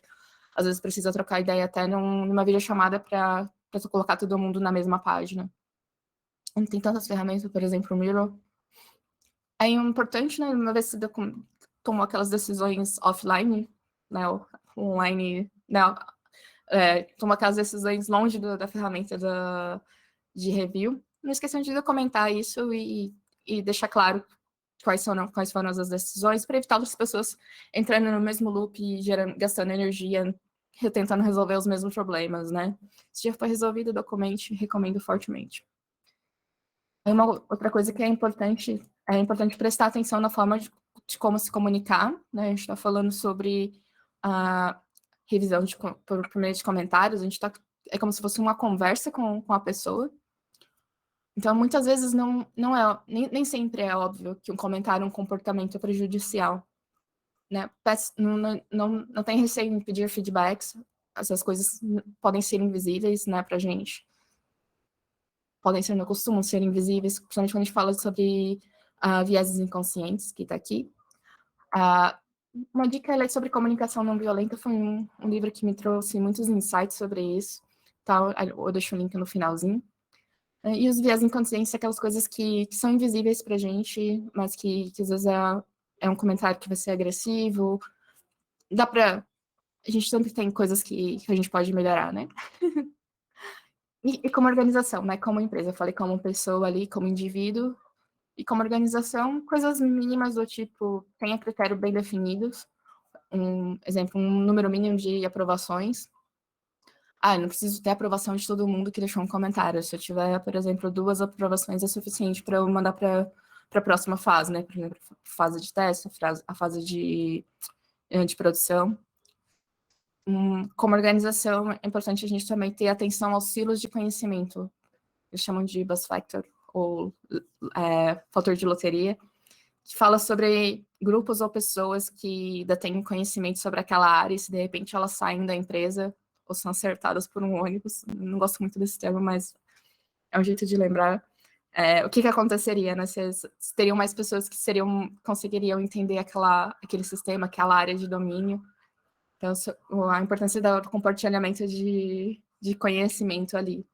às vezes precisa trocar ideia até numa videochamada para colocar todo mundo na mesma página. Tem tantas ferramentas, por exemplo, o Miro. É importante, né, uma vez que você tomou aquelas decisões offline, né, online, né, tomou aquelas decisões longe da ferramenta de review. Não esqueçam de comentar isso e deixar claro quais foram as decisões, para evitar as pessoas entrando no mesmo loop e gastando energia tentando resolver os mesmos problemas, né? Se já foi resolvido, documente, recomendo fortemente. Uma outra coisa que é importante prestar atenção na forma de como se comunicar, né? A gente está falando sobre a revisão por meio de comentários, é como se fosse uma conversa com a pessoa. Então, muitas vezes nem sempre é óbvio que um comentário, um comportamento é prejudicial, né? Não tem receio em pedir feedbacks, essas coisas podem ser invisíveis, né, pra gente. Não costumam ser invisíveis, principalmente quando a gente fala sobre vieses inconscientes, que está aqui. Uma dica sobre comunicação não violenta foi um livro que me trouxe muitos insights sobre isso. Tá? Eu deixo o link no finalzinho. E os vieses inconscientes são aquelas coisas que são invisíveis pra gente, mas que às vezes é um comentário que vai ser agressivo. A gente sempre tem coisas que a gente pode melhorar, né? E como organização, né? Como empresa, eu falei como pessoa ali, como indivíduo, e como organização, coisas mínimas do tipo, tenha critérios bem definidos, um número mínimo de aprovações. Eu não preciso ter aprovação de todo mundo que deixou um comentário. Se eu tiver, por exemplo, 2 aprovações é suficiente para eu mandar para a próxima fase, né? Por exemplo, fase de teste, a fase de produção. Como organização, é importante a gente também ter atenção aos silos de conhecimento. Eles chamam de bus factor, ou fator de loteria, que fala sobre grupos ou pessoas que detêm conhecimento sobre aquela área, e se de repente elas saem da empresa, ou são acertadas por um ônibus. Não gosto muito desse termo, mas é um jeito de lembrar. O que aconteceria, né? Se teriam mais pessoas que conseguiriam entender aquele sistema, aquela área de domínio. Então, a importância do compartilhamento de conhecimento ali.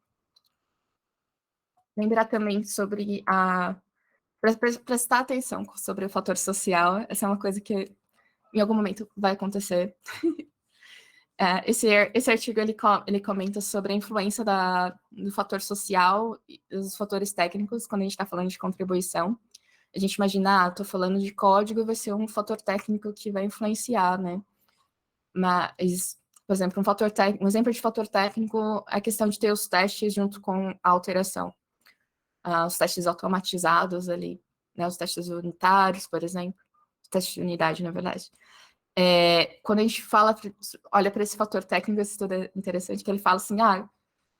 Lembrar também sobre prestar atenção sobre o fator social. Essa é uma coisa que em algum momento vai acontecer. Esse artigo ele comenta sobre a influência do fator social e dos fatores técnicos quando a gente está falando de contribuição. A gente imagina, estou falando de código, vai ser um fator técnico que vai influenciar, né? Mas, por exemplo, um exemplo de fator técnico é a questão de ter os testes junto com a alteração. Os testes automatizados ali, né? Os testes unitários, por exemplo. Os testes de unidade, na verdade. Quando a gente olha para esse fator técnico, esse estudo é interessante, que ele fala assim,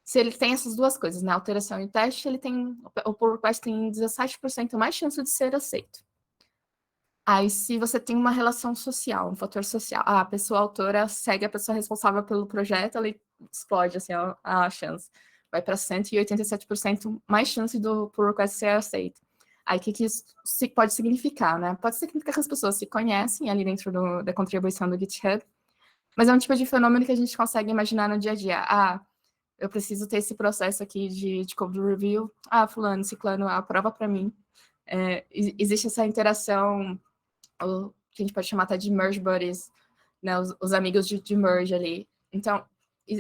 se ele tem essas duas coisas, né, alteração e teste, o pull request tem 17% mais chance de ser aceito. Aí, se você tem uma relação social, um fator social, a pessoa autora segue a pessoa responsável pelo projeto, ela explode assim, a chance. Vai para 187% mais chance do pull request ser aceito. Aí, o que isso pode significar, né? Pode significar que as pessoas se conhecem ali dentro da contribuição do GitHub, mas é um tipo de fenômeno que a gente consegue imaginar no dia a dia. Eu preciso ter esse processo aqui de code review. Fulano, ciclano, aprova para mim. Existe essa interação, o que a gente pode chamar até de merge buddies, né? Os amigos de merge ali. Então,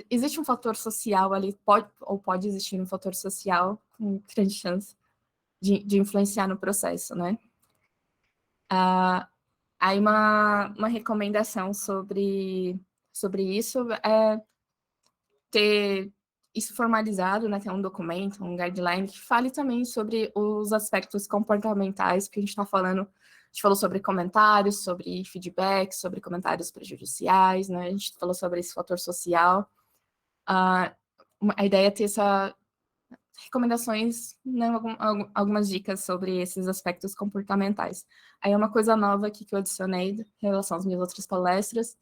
existe um fator social ali, pode existir um fator social com grande chance de influenciar no processo, né? Aí uma recomendação sobre isso é ter isso formalizado, né? Ter um documento, um guideline que fale também sobre os aspectos comportamentais que a gente está falando. A gente falou sobre comentários, sobre feedback, sobre comentários prejudiciais, né? A gente falou sobre esse fator social. A ideia é ter recomendações, né, algumas dicas sobre esses aspectos comportamentais. Aí uma coisa nova aqui que eu adicionei em relação às minhas outras palestras,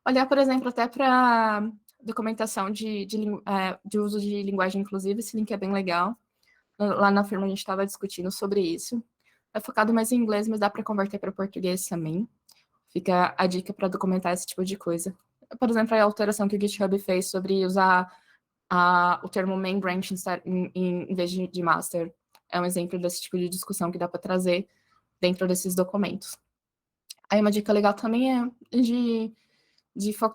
olhar, por exemplo, até para documentação de uso de linguagem inclusiva, esse link é bem legal. Lá na firma a gente estava discutindo sobre isso. É focado mais em inglês, mas dá para converter para português também. Fica a dica para documentar esse tipo de coisa. Por exemplo, a alteração que o GitHub fez sobre usar o termo main branch em vez de master. É um exemplo desse tipo de discussão que dá para trazer dentro desses documentos. Aí uma dica legal também é de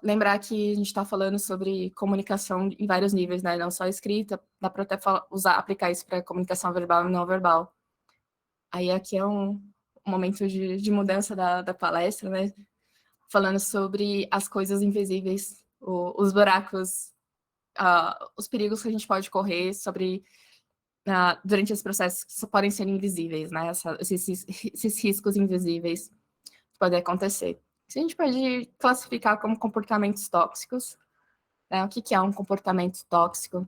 lembrar que a gente está falando sobre comunicação em vários níveis, né? Não só escrita, dá para até aplicar isso para comunicação verbal e não verbal. Aí aqui é um momento de mudança da palestra, né? Falando sobre as coisas invisíveis, os buracos, os perigos que a gente pode correr durante esse processo que só podem ser invisíveis, né? Esses riscos invisíveis que podem acontecer. A gente pode classificar como comportamentos tóxicos. Né? O que é um comportamento tóxico?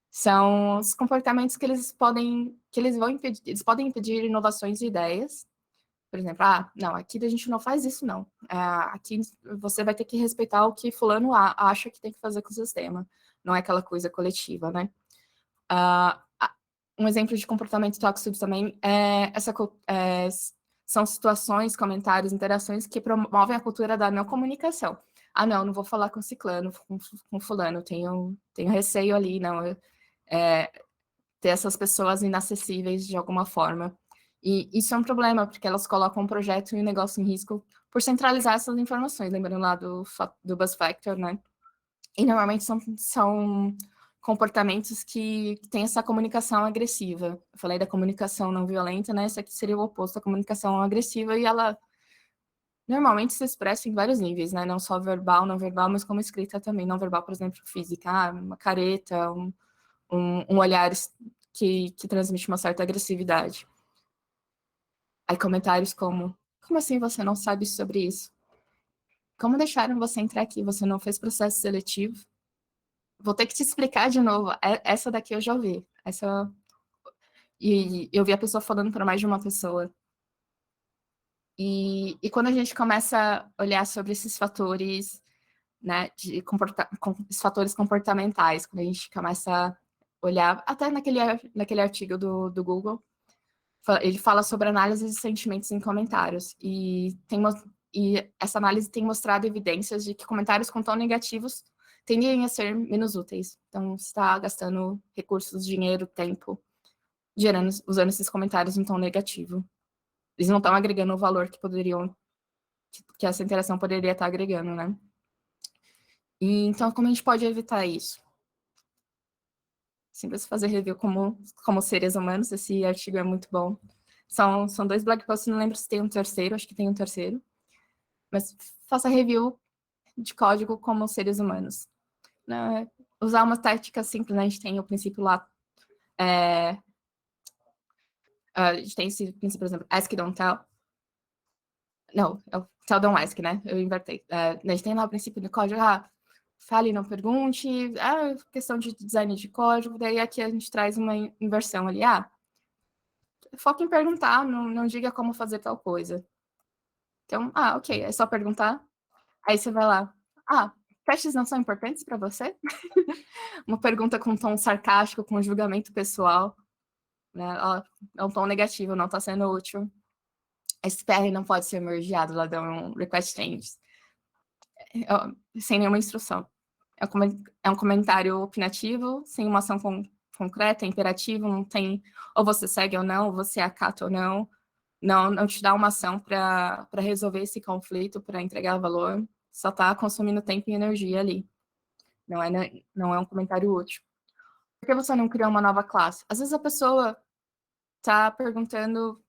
São os comportamentos que eles podem impedir inovações e ideias. Por exemplo, não, aqui a gente não faz isso, não. Aqui você vai ter que respeitar o que fulano acha que tem que fazer com o sistema. Não é aquela coisa coletiva, né? Um exemplo de comportamento tóxico também são situações, comentários, interações que promovem a cultura da não comunicação. Não vou falar com ciclano, com fulano, tenho receio ali, não. Ter essas pessoas inacessíveis de alguma forma. E isso é um problema, porque elas colocam um projeto e um negócio em risco por centralizar essas informações, lembrando lá do Buzz Factor, né? E normalmente são comportamentos que têm essa comunicação agressiva. Eu falei da comunicação não violenta, né? Essa aqui seria o oposto da comunicação agressiva, e ela normalmente se expressa em vários níveis, né? Não só verbal, não verbal, mas como escrita também. Não verbal, por exemplo, física, uma careta, um olhar que transmite uma certa agressividade. Aí comentários como assim você não sabe sobre isso? Como deixaram você entrar aqui? Você não fez processo seletivo? Vou ter que te explicar de novo. Essa daqui eu já ouvi. E eu vi a pessoa falando para mais de uma pessoa. E quando a gente começa a olhar sobre esses fatores né, de os fatores comportamentais, quando a gente começa a olhar, até naquele artigo do Google, ele fala sobre análise de sentimentos em comentários, e essa análise tem mostrado evidências de que comentários com tom negativos tendem a ser menos úteis. Então, você está gastando recursos, dinheiro, tempo, usando esses comentários em tom negativo. Eles não estão agregando o valor que essa interação poderia estar agregando, né? E, então, como a gente pode evitar isso? Simples fazer review como seres humanos, esse artigo é muito bom. São 2 blog posts, não lembro se tem um terceiro, acho que tem um terceiro. Mas faça review de código como seres humanos. Né? Usar uma tática simples, né? A gente tem o princípio lá, a gente tem esse princípio, por exemplo, ask, don't tell. Não, é o tell, don't ask, né? Eu invertei. A gente tem lá o princípio do código, fale, não pergunte, questão de design de código, daí aqui a gente traz uma inversão ali, foca em perguntar, não diga como fazer tal coisa. Então, ok, é só perguntar. Aí você vai lá, testes não são importantes para você? Uma pergunta com tom sarcástico, com julgamento pessoal, né? É um tom negativo, não está sendo útil. Esse PR não pode ser mergeado, lá dá um request changes. Sem nenhuma instrução. É um comentário opinativo, sem uma ação concreta, imperativo, não tem ou você segue ou não, ou você acata ou não. Não te dá uma ação para resolver esse conflito, para entregar valor, só está consumindo tempo e energia ali. Não é um comentário útil. Por que você não criou uma nova classe? Às vezes a pessoa está perguntando,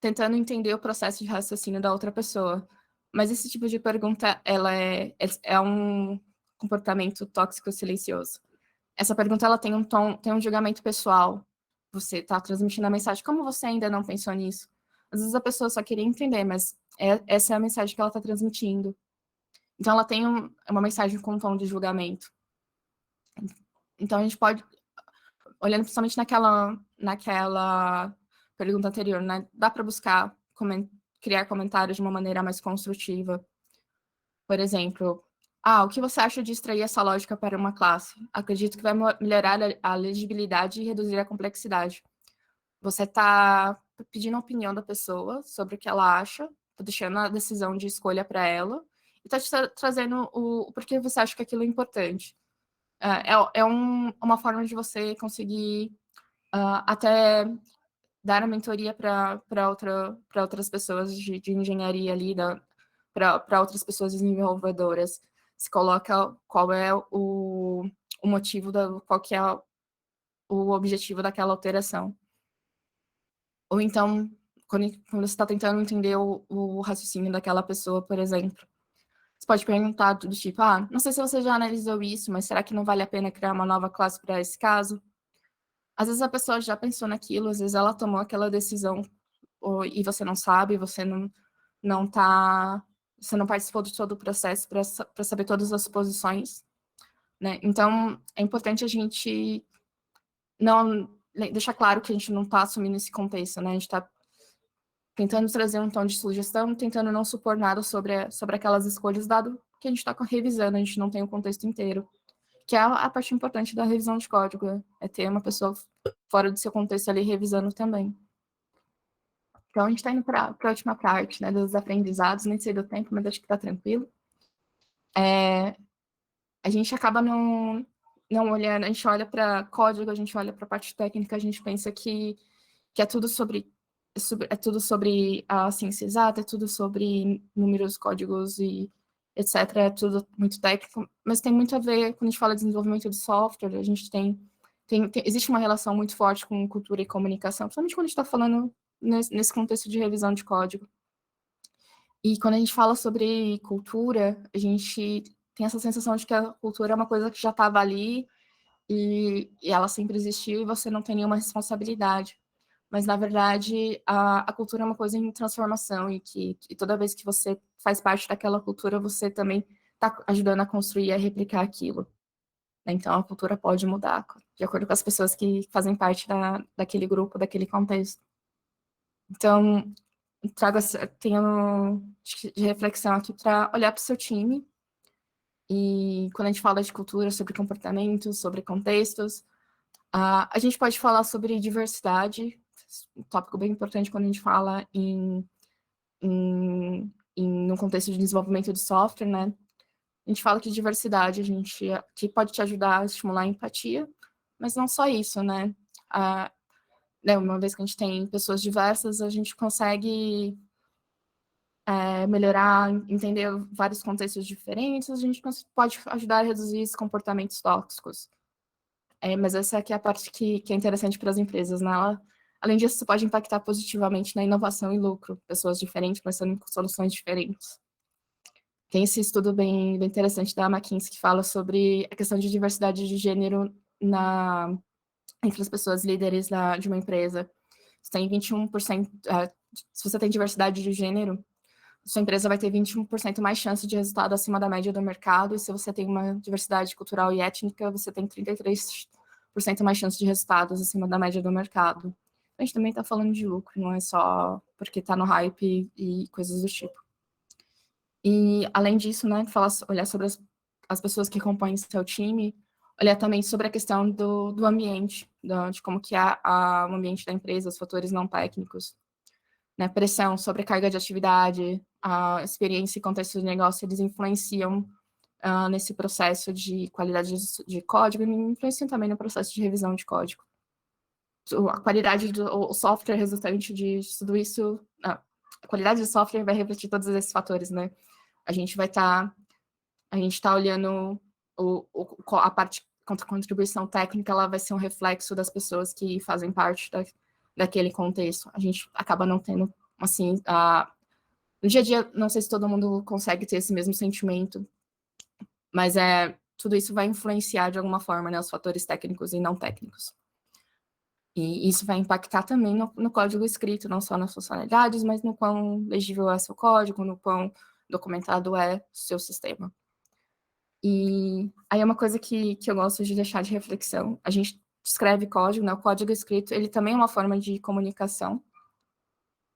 tentando entender o processo de raciocínio da outra pessoa, mas esse tipo de pergunta, ela é um comportamento tóxico silencioso. Essa pergunta, ela tem um julgamento pessoal. Você está transmitindo a mensagem, como você ainda não pensou nisso? Às vezes a pessoa só queria entender, mas essa é a mensagem que ela está transmitindo. Então, ela tem uma mensagem com um tom de julgamento. Então, a gente pode, olhando principalmente naquela pergunta anterior, né? Dá para buscar criar comentários de uma maneira mais construtiva. Por exemplo, o que você acha de extrair essa lógica para uma classe? Acredito que vai melhorar a legibilidade e reduzir a complexidade. Você está pedindo a opinião da pessoa sobre o que ela acha, está deixando a decisão de escolha para ela, e está te trazendo o porquê você acha que aquilo é importante. Uma forma de você conseguir até dar a mentoria para outras pessoas de engenharia ali, para outras pessoas desenvolvedoras. Se coloca qual é o motivo, qual que é o objetivo daquela alteração. Ou então, quando você está tentando entender o raciocínio daquela pessoa, por exemplo, você pode perguntar do tipo, não sei se você já analisou isso, mas será que não vale a pena criar uma nova classe para esse caso? Às vezes a pessoa já pensou naquilo, às vezes ela tomou aquela decisão e você não sabe, você você não participou de todo o processo para saber todas as posições, né? Então, é importante a gente não deixar claro que a gente não está assumindo esse contexto, né? A gente está tentando trazer um tom de sugestão, tentando não supor nada sobre aquelas escolhas, dado que a gente está revisando, a gente não tem o contexto inteiro. Que é a parte importante da revisão de código, é ter uma pessoa fora do seu contexto ali revisando também. Então, a gente está indo para a última parte, né, dos aprendizados, nem sei do tempo, mas acho que está tranquilo. A gente acaba não olhando, a gente olha para código, a gente olha para a parte técnica, a gente pensa que é tudo sobre a ciência exata, é tudo sobre números, códigos e etc. É tudo muito técnico, mas tem muito a ver, quando a gente fala de desenvolvimento de software, a gente existe uma relação muito forte com cultura e comunicação, principalmente quando a gente está falando nesse contexto de revisão de código. E quando a gente fala sobre cultura, a gente tem essa sensação de que a cultura é uma coisa que já estava ali e ela sempre existiu e você não tem nenhuma responsabilidade. Mas, na verdade, a cultura é uma coisa em transformação e que toda vez que você faz parte daquela cultura, você também está ajudando a construir e a replicar aquilo. Então, a cultura pode mudar de acordo com as pessoas que fazem parte daquele grupo, daquele contexto. Então, tenho de reflexão aqui para olhar para o seu time E quando a gente fala de cultura, sobre comportamentos, sobre contextos, a gente pode falar sobre diversidade, um tópico bem importante quando a gente fala no contexto de desenvolvimento de software, né? A gente fala que diversidade que pode te ajudar a estimular a empatia, mas não só isso, né? Uma vez que a gente tem pessoas diversas, a gente consegue melhorar, entender vários contextos diferentes, a gente pode ajudar a reduzir esses comportamentos tóxicos. Mas essa aqui é a parte que é interessante para as empresas, né? Além disso, isso pode impactar positivamente na inovação e lucro, pessoas diferentes pensando em soluções diferentes. Tem esse estudo bem interessante da McKinsey que fala sobre a questão de diversidade de gênero entre as pessoas líderes de uma empresa. Se tem 21%, se você tem diversidade de gênero, sua empresa vai ter 21% mais chance de resultado acima da média do mercado, e se você tem uma diversidade cultural e étnica, você tem 33% mais chance de resultados acima da média do mercado. A gente também está falando de lucro, não é só porque está no hype e coisas do tipo. E, além disso, né, olhar sobre as pessoas que compõem seu time, olhar também sobre a questão do ambiente, de como que é o ambiente da empresa, os fatores não técnicos, né, pressão, sobrecarga de atividade, a experiência e contexto de negócio, eles influenciam nesse processo de qualidade de código e influenciam também no processo de revisão de código. A qualidade do software resultante de tudo isso, a qualidade do software vai refletir todos esses fatores, né? A gente está olhando a parte contra contribuição técnica, ela vai ser um reflexo das pessoas que fazem parte daquele contexto. A gente acaba não tendo, assim, no dia a dia, não sei se todo mundo consegue ter esse mesmo sentimento, mas tudo isso vai influenciar de alguma forma, né, os fatores técnicos e não técnicos. E isso vai impactar também no código escrito, não só nas funcionalidades, mas no quão legível é seu código, no quão documentado é seu sistema. E aí é uma coisa que eu gosto de deixar de reflexão. A gente escreve código, né? O código escrito, ele também é uma forma de comunicação.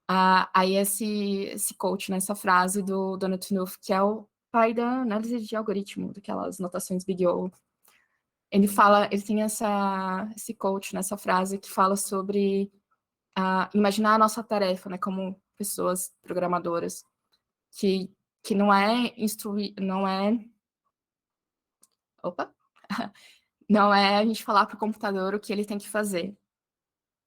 Aí esse coach, né, essa frase do Donald Knuth, que é o pai da análise de algoritmo, daquelas notações Big O, ele tem esse coach, nessa frase que fala sobre imaginar a nossa tarefa, né, como pessoas programadoras, que não é não é a gente falar para o computador o que ele tem que fazer.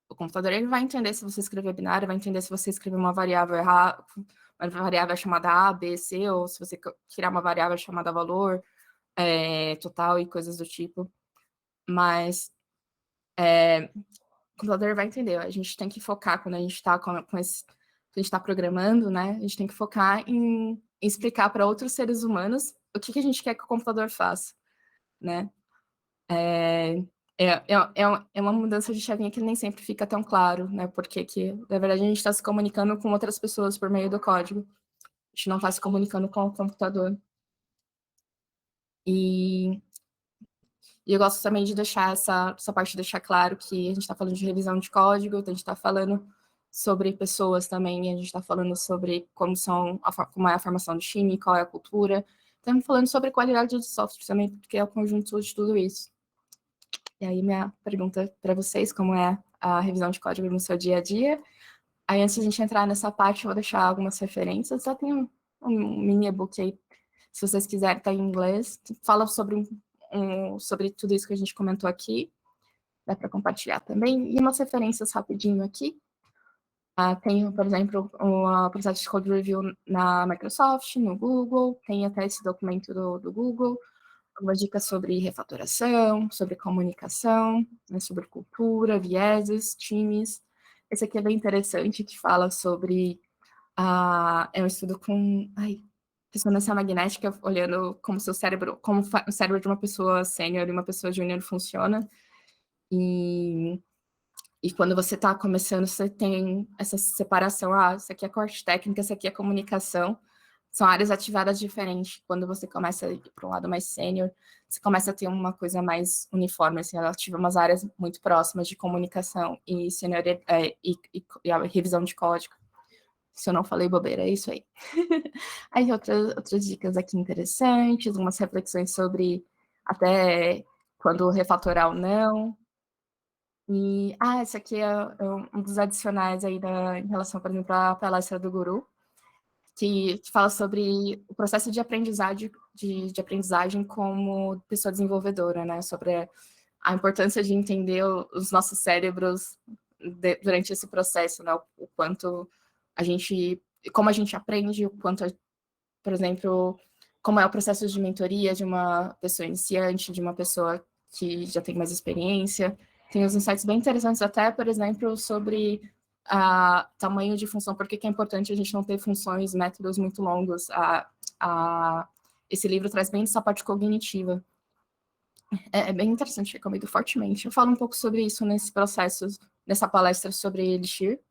O computador ele vai entender se você escrever binário, vai entender se você escrever uma variável errada, uma variável chamada A, B, C, ou se você criar uma variável chamada valor total e coisas do tipo. Mas o computador vai entender. A gente tem que focar quando a gente está a gente está programando, né? A gente tem que focar em explicar para outros seres humanos o que a gente quer que o computador faça, né? É uma mudança de chavinha que nem sempre fica tão claro, né? Porque na verdade, a gente está se comunicando com outras pessoas por meio do código. A gente não está se comunicando com o computador. E eu gosto também de deixar essa parte de deixar claro que a gente está falando de revisão de código, a gente está falando sobre pessoas também, a gente está falando sobre como é a formação do time, qual é a cultura. Estamos falando sobre qualidade de software também, porque é o conjunto de tudo isso. E aí, minha pergunta para vocês, como é a revisão de código no seu dia a dia? Aí, antes de a gente entrar nessa parte, eu vou deixar algumas referências. Já tem um mini e-book aí, se vocês quiserem, tá em inglês, que fala sobre tudo isso que a gente comentou aqui. Dá para compartilhar também. E umas referências rapidinho aqui. Tem, por exemplo, o processo de code review na Microsoft, no Google, tem até esse documento do Google, algumas dicas sobre refatoração, sobre comunicação, né, sobre cultura, vieses, times. Esse aqui é bem interessante, que fala sobre... é um estudo com ressonância magnética, olhando como seu cérebro, como o cérebro de uma pessoa sênior e uma pessoa júnior funciona. E quando você está começando, você tem essa separação. Isso aqui é corte técnica, isso aqui é comunicação. São áreas ativadas diferentes. Quando você começa a ir para um lado mais sênior, você começa a ter uma coisa mais uniforme, assim, ela ativa umas áreas muito próximas de comunicação e a revisão de código. Se eu não falei bobeira, é isso aí. Aí outras dicas aqui interessantes, algumas reflexões sobre até quando refatorar ou não. E, esse aqui é um dos adicionais aí em relação, por exemplo, à palestra do Guru, que fala sobre o processo de aprendizagem, de aprendizagem como pessoa desenvolvedora, né? Sobre a importância de entender os nossos cérebros durante esse processo, né? O quanto como a gente aprende, o quanto, por exemplo, como é o processo de mentoria de uma pessoa iniciante, de uma pessoa que já tem mais experiência. Tem uns insights bem interessantes até, por exemplo, sobre tamanho de função, por que é importante a gente não ter funções, métodos muito longos. Esse livro traz bem essa parte cognitiva. É bem interessante, recomendo fortemente. Eu falo um pouco sobre isso nesse processo, nessa palestra sobre Elixir,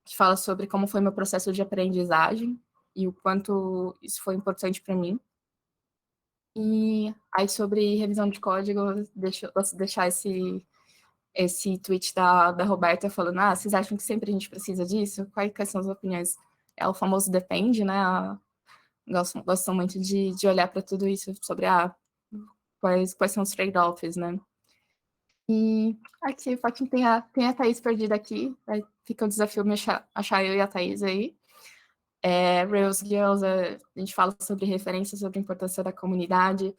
que fala sobre como foi meu processo de aprendizagem e o quanto isso foi importante para mim. E aí, sobre revisão de código, posso deixar esse tweet da Roberta falando, vocês acham que sempre a gente precisa disso? Quais são as opiniões? É o famoso depende, né? Gosto muito de olhar para tudo isso, sobre quais são os trade-offs, né? E aqui, Fátima, tem a Thaís perdida aqui, fica o desafio me achar eu e a Thaís aí. Rails Girls, a gente fala sobre referência, sobre a importância da comunidade.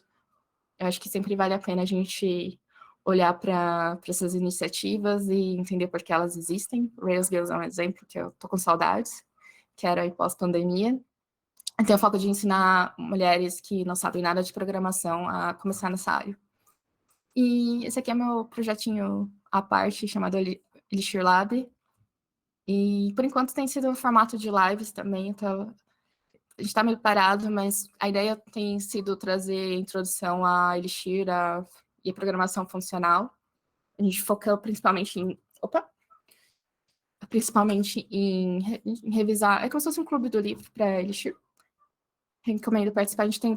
Eu acho que sempre vale a pena a gente olhar para essas iniciativas e entender por que elas existem. Rails Girls é um exemplo que eu tô com saudades, que era pós-pandemia. Tem o foco de ensinar mulheres que não sabem nada de programação a começar nessa área. E esse aqui é meu projetinho à parte, chamado Elixir Lab. E, por enquanto, tem sido um formato de lives também, então a gente está meio parado, mas a ideia tem sido trazer introdução a Elixir e a programação funcional. A gente foca principalmente em revisar. É como se fosse um clube do livro para Elixir. Recomendo participar. A gente tem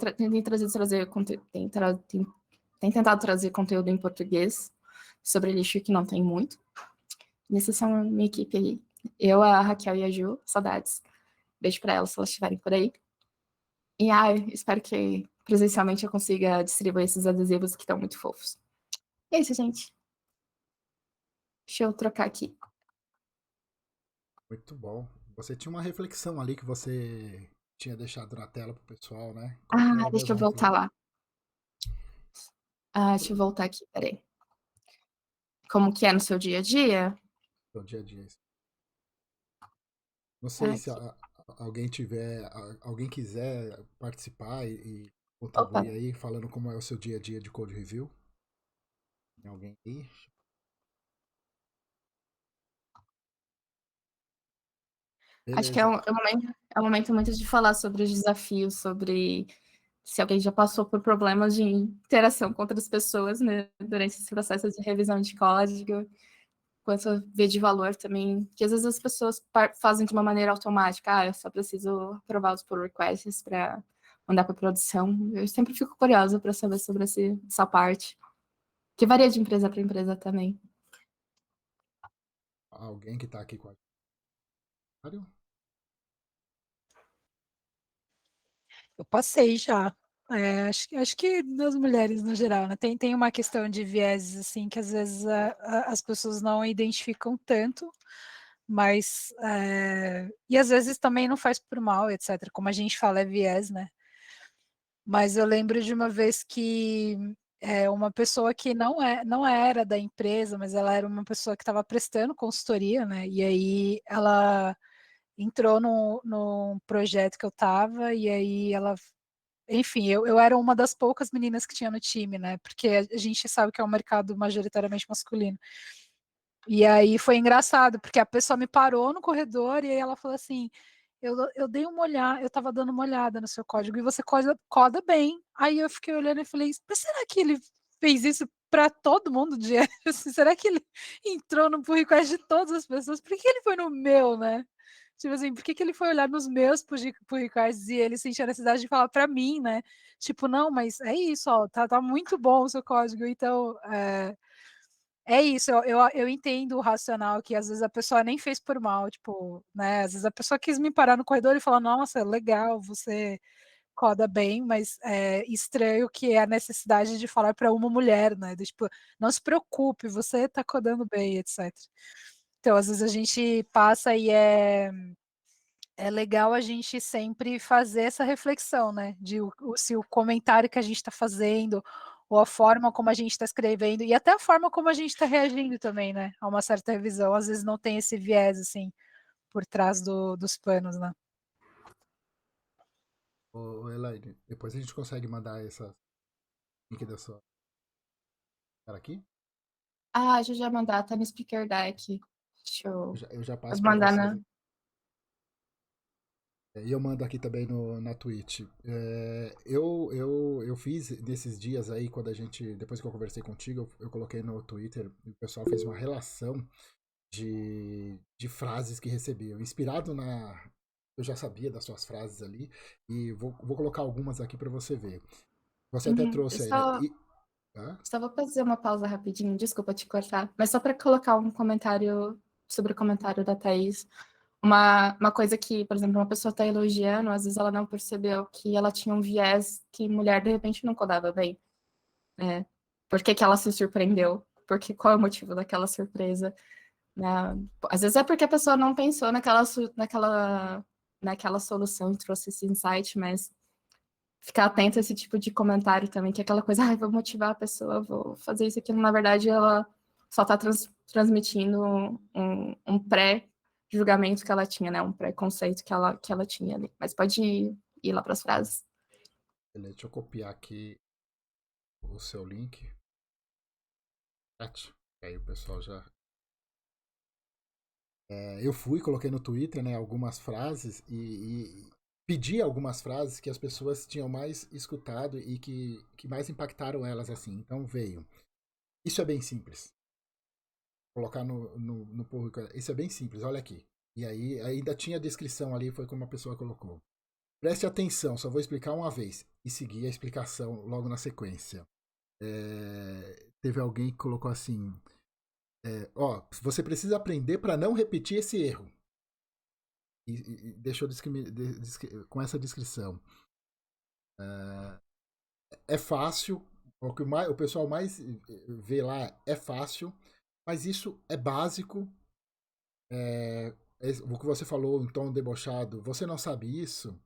tentado trazer conteúdo em português sobre Elixir, que não tem muito. E essas são a minha equipe aí. Eu, a Raquel e a Ju, saudades. Beijo para elas, se elas estiverem por aí. E espero que presencialmente eu consiga distribuir esses adesivos que estão muito fofos. É isso, gente. Deixa eu trocar aqui. Muito bom. Você tinha uma reflexão ali que você tinha deixado na tela pro pessoal, né? Qual que Ah, era deixa eu mesmo a voltar reflexão? lá. Deixa eu voltar aqui, peraí. Como que é no seu dia a dia? Do dia a dia. Não sei se Aqui. alguém quiser participar e Opa, contribuir aí, falando como é o seu dia a dia de code review. Tem alguém aí? acho que é Beleza. um momento muito de falar sobre os desafios, sobre se alguém já passou por problemas de interação com outras pessoas, né, durante esse processo de revisão de código, quanto ver de valor também, que às vezes as pessoas fazem de uma maneira automática, eu só preciso aprovar os pull requests para mandar para produção. Eu sempre fico curiosa para saber sobre essa parte, que varia de empresa para empresa também. Alguém que está aqui com a gente? Eu passei já. Acho que das mulheres no geral, né? Tem uma questão de vieses, assim, que às vezes as pessoas não identificam tanto, mas. E às vezes também não faz por mal, etc. Como a gente fala, é viés, né? Mas eu lembro de uma vez que uma pessoa que não era da empresa, mas ela era uma pessoa que estava prestando consultoria, né? E aí ela entrou num projeto que eu estava, e aí ela. Enfim, eu era uma das poucas meninas que tinha no time, né? Porque a gente sabe que é um mercado majoritariamente masculino. E aí foi engraçado, porque a pessoa me parou no corredor e aí ela falou assim: eu dei uma olhada, eu tava dando uma olhada no seu código e você coda bem. Aí eu fiquei olhando e falei: mas será que ele fez isso para todo mundo? Será que ele entrou no pull request de todas as pessoas? Por que ele foi no meu, né? Tipo assim, por que ele foi olhar nos meus pull requests e ele sentiu a necessidade de falar para mim, né? Tipo, não, mas é isso, ó, tá muito bom o seu código, então É isso, eu entendo o racional que às vezes a pessoa nem fez por mal, tipo, né, às vezes a pessoa quis me parar no corredor e falar: "Nossa, legal, você coda bem", mas é estranho que é a necessidade de falar para uma mulher, né, do tipo: "Não se preocupe, você tá codando bem", etc. Então, às vezes a gente passa e é legal a gente sempre fazer essa reflexão, né, de se o comentário que a gente está fazendo, ou a forma como a gente está escrevendo, e até a forma como a gente está reagindo também, né, a uma certa revisão, às vezes não tem esse viés, assim, por trás dos panos, né. Ô, Elaine, depois a gente consegue mandar essa link da sua cara aqui? Ah, deixa eu já mandar, tá no speaker deck. Deixa eu Eu já vou passo para mandar vocês. na. E eu mando aqui também na Twitch. Eu fiz nesses dias aí, quando a gente. Depois que eu conversei contigo, eu coloquei no Twitter, e o pessoal fez uma relação de frases que recebiam. Inspirado na. Eu já sabia das suas frases ali, e vou colocar algumas aqui para você ver. Você até Uhum. Eu trouxe aí, né? só, Hã? só vou fazer uma pausa rapidinho, desculpa te cortar, mas só para colocar um comentário sobre o comentário da Thaís. Uma coisa que, por exemplo, uma pessoa está elogiando, às vezes ela não percebeu que ela tinha um viés que mulher de repente não codava bem. Né? Por que que ela se surpreendeu? Porque qual é o motivo daquela surpresa? Né? Às vezes é porque a pessoa não pensou naquela solução e trouxe esse insight, mas ficar atento a esse tipo de comentário também, que é aquela coisa, vou motivar a pessoa, vou fazer isso aqui. Na verdade, ela só está transmitindo um pré-julgamento que ela tinha, né? Um preconceito que ela tinha ali. Mas pode ir lá para as frases. Beleza, deixa eu copiar aqui o seu link. Chat. Aí o pessoal já. Eu fui, coloquei no Twitter, né, algumas frases e pedi algumas frases que as pessoas tinham mais escutado e que mais impactaram elas assim. Então veio. Isso é bem simples. Colocar no público. Isso é bem simples, olha aqui. E aí ainda tinha a descrição ali, foi como a pessoa colocou. Preste atenção, só vou explicar uma vez. E seguir a explicação logo na sequência. Teve alguém que colocou assim: você precisa aprender para não repetir esse erro. E deixou com essa descrição. É fácil, o pessoal mais vê lá é fácil, mas isso é básico. O que você falou em tom debochado, você não sabe isso?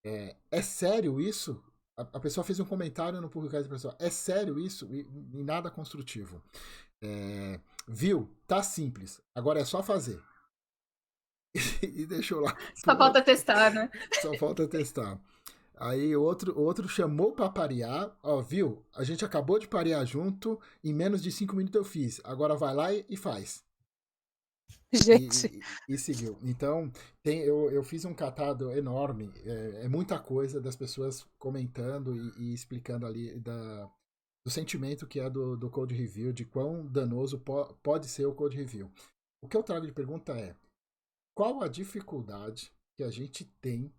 É sério isso? A pessoa fez um comentário no publicado da pessoa. É sério isso? E nada construtivo. Viu? Tá simples. Agora é só fazer. E deixou lá. Só falta testar, né? Só falta testar. Aí outro chamou pra parear. Ó, viu? A gente acabou de parear junto. Em menos de 5 minutos eu fiz. Agora vai lá e faz. Gente, E seguiu. Então, eu fiz um catado enorme. É muita coisa das pessoas comentando e explicando ali do sentimento que é do Code Review, de quão danoso pode ser o Code Review. O que eu trago de pergunta é: qual a dificuldade que a gente tem